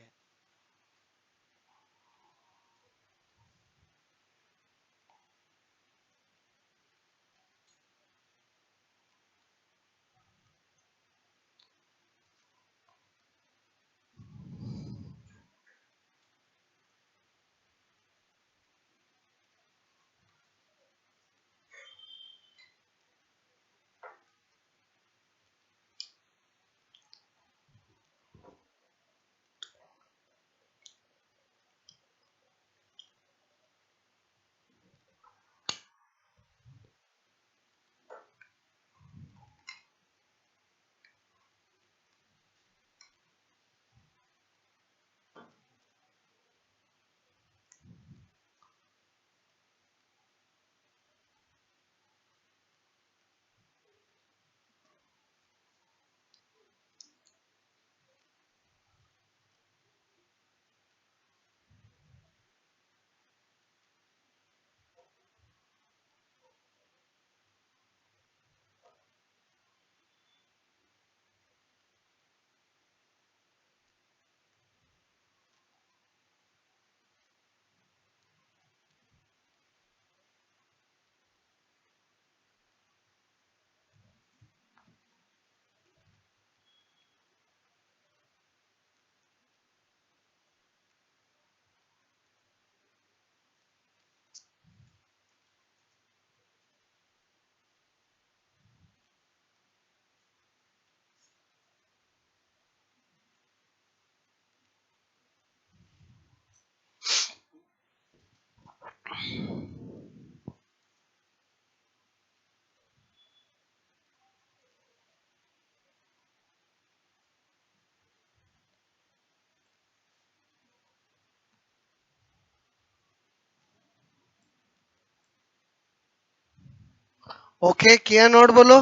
ओके किया नोट बोलो।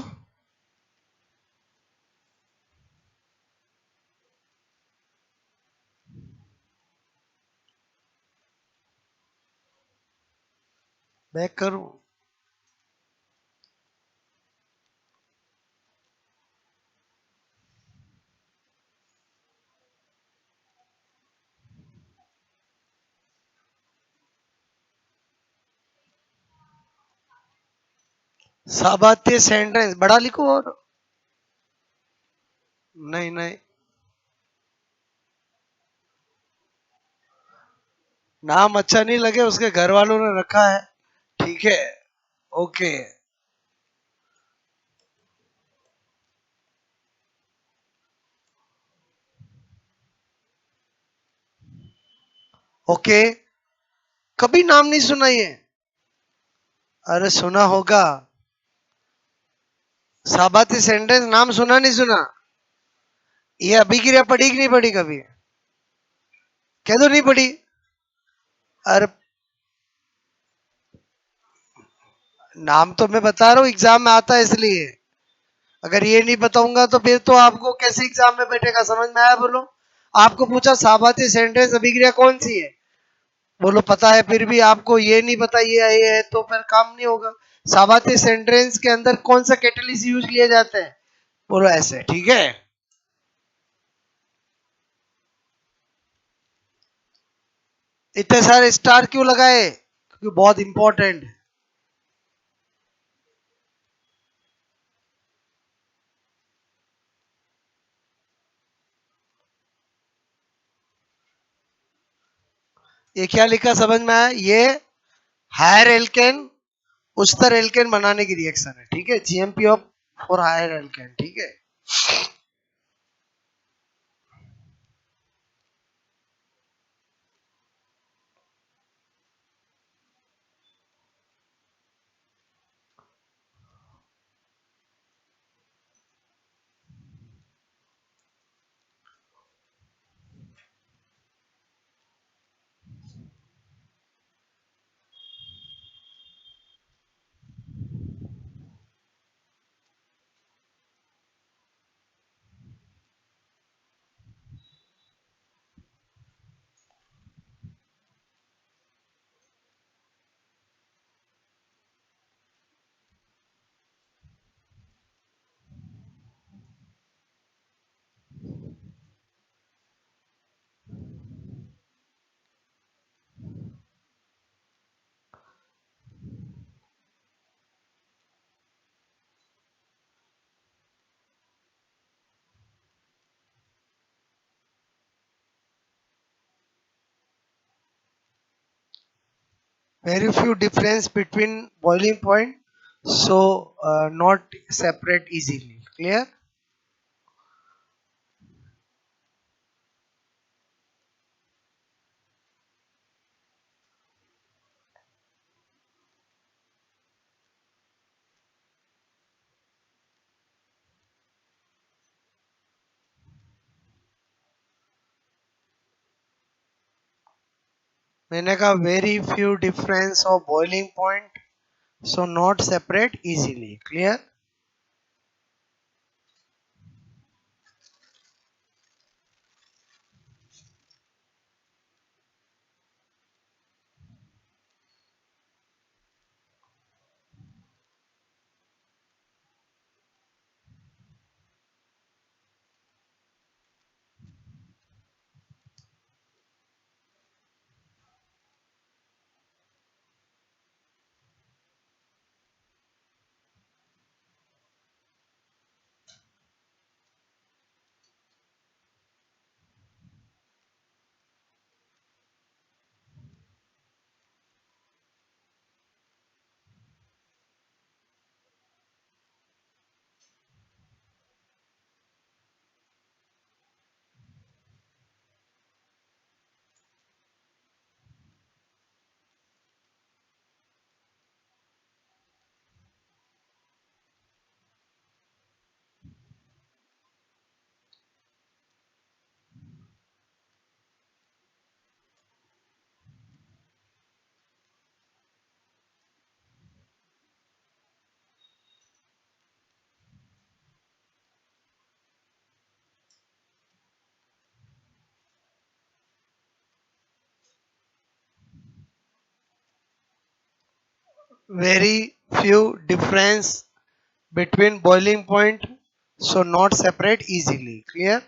बैक करूं। साबात्य सेंटेंस बड़ा लिखो और, नहीं नहीं, नाम अच्छा नहीं लगे उसके घर वालों ने रखा है, ठीक है। Okay okay. कभी नाम नहीं सुना ये, अरे सुना होगा। साबाती सेंटेंस नाम सुना नहीं सुना। ये अभिक्रिया पढ़ी कि नहीं पढ़ी कभी, कह दो नहीं पढ़ी। अरे नाम तो मैं बता रहा हूँ एग्जाम में आता है इसलिए। अगर ये नहीं बताऊंगा तो फिर तो आपको कैसे एग्जाम में बैठेगा, समझ में आया बोलो। आपको पूछा साबाती सेंटेंस अभिक्रिया कौन सी है, बोलो पता है, फिर भी आपको ये नहीं पता ये है तो फिर काम नहीं होगा। साबाती सेंटेंस के अंदर कौन सा कैटलिस्ट यूज किए जाते हैं, बोलो ऐसे, ठीक है। इतने सारे स्टार क्यों लगाए, क्योंकि बहुत इंपॉर्टेंट। ये क्या लिखा समझ में आया, ये हायर एल्केन उस्तर एल्केन बनाने की रिएक्शन है, ठीक है। GMP of for higher alkane, ठीक है। very few difference between boiling point, so not separate easily. Clear? मैंने कहा very few difference of boiling point, so not separate easily. Clear? Very few difference between boiling point, so not separate easily. Clear?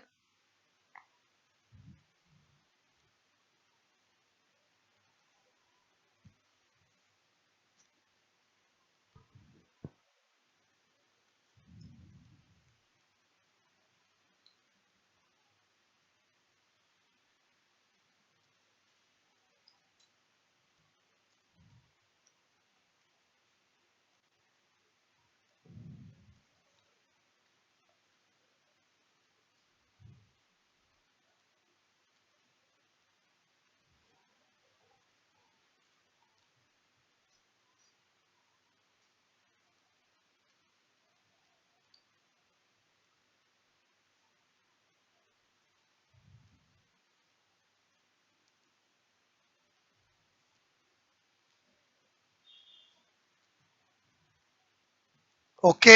Okay,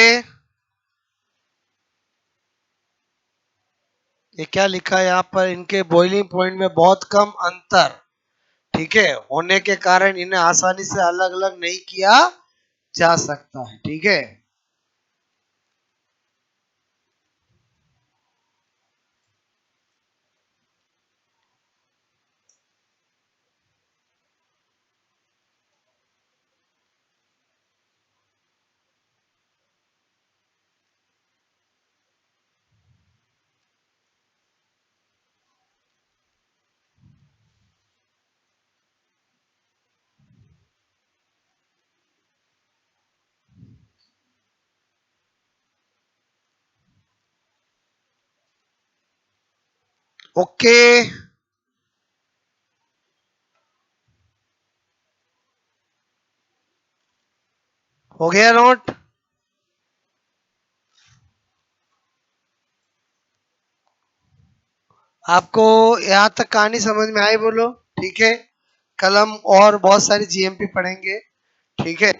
ये क्या लिखा है यहाँ पर? इनके boiling point में बहुत कम अंतर, ठीक है, होने के कारण इन्हें आसानी से अलग अलग नहीं किया जा सकता है। ठीक है, ओके, हो गया नोट? आपको यहाँ तक कहानी समझ में आई? बोलो। ठीक है, कल हम और बहुत सारी जीएमपी पढ़ेंगे। ठीक है।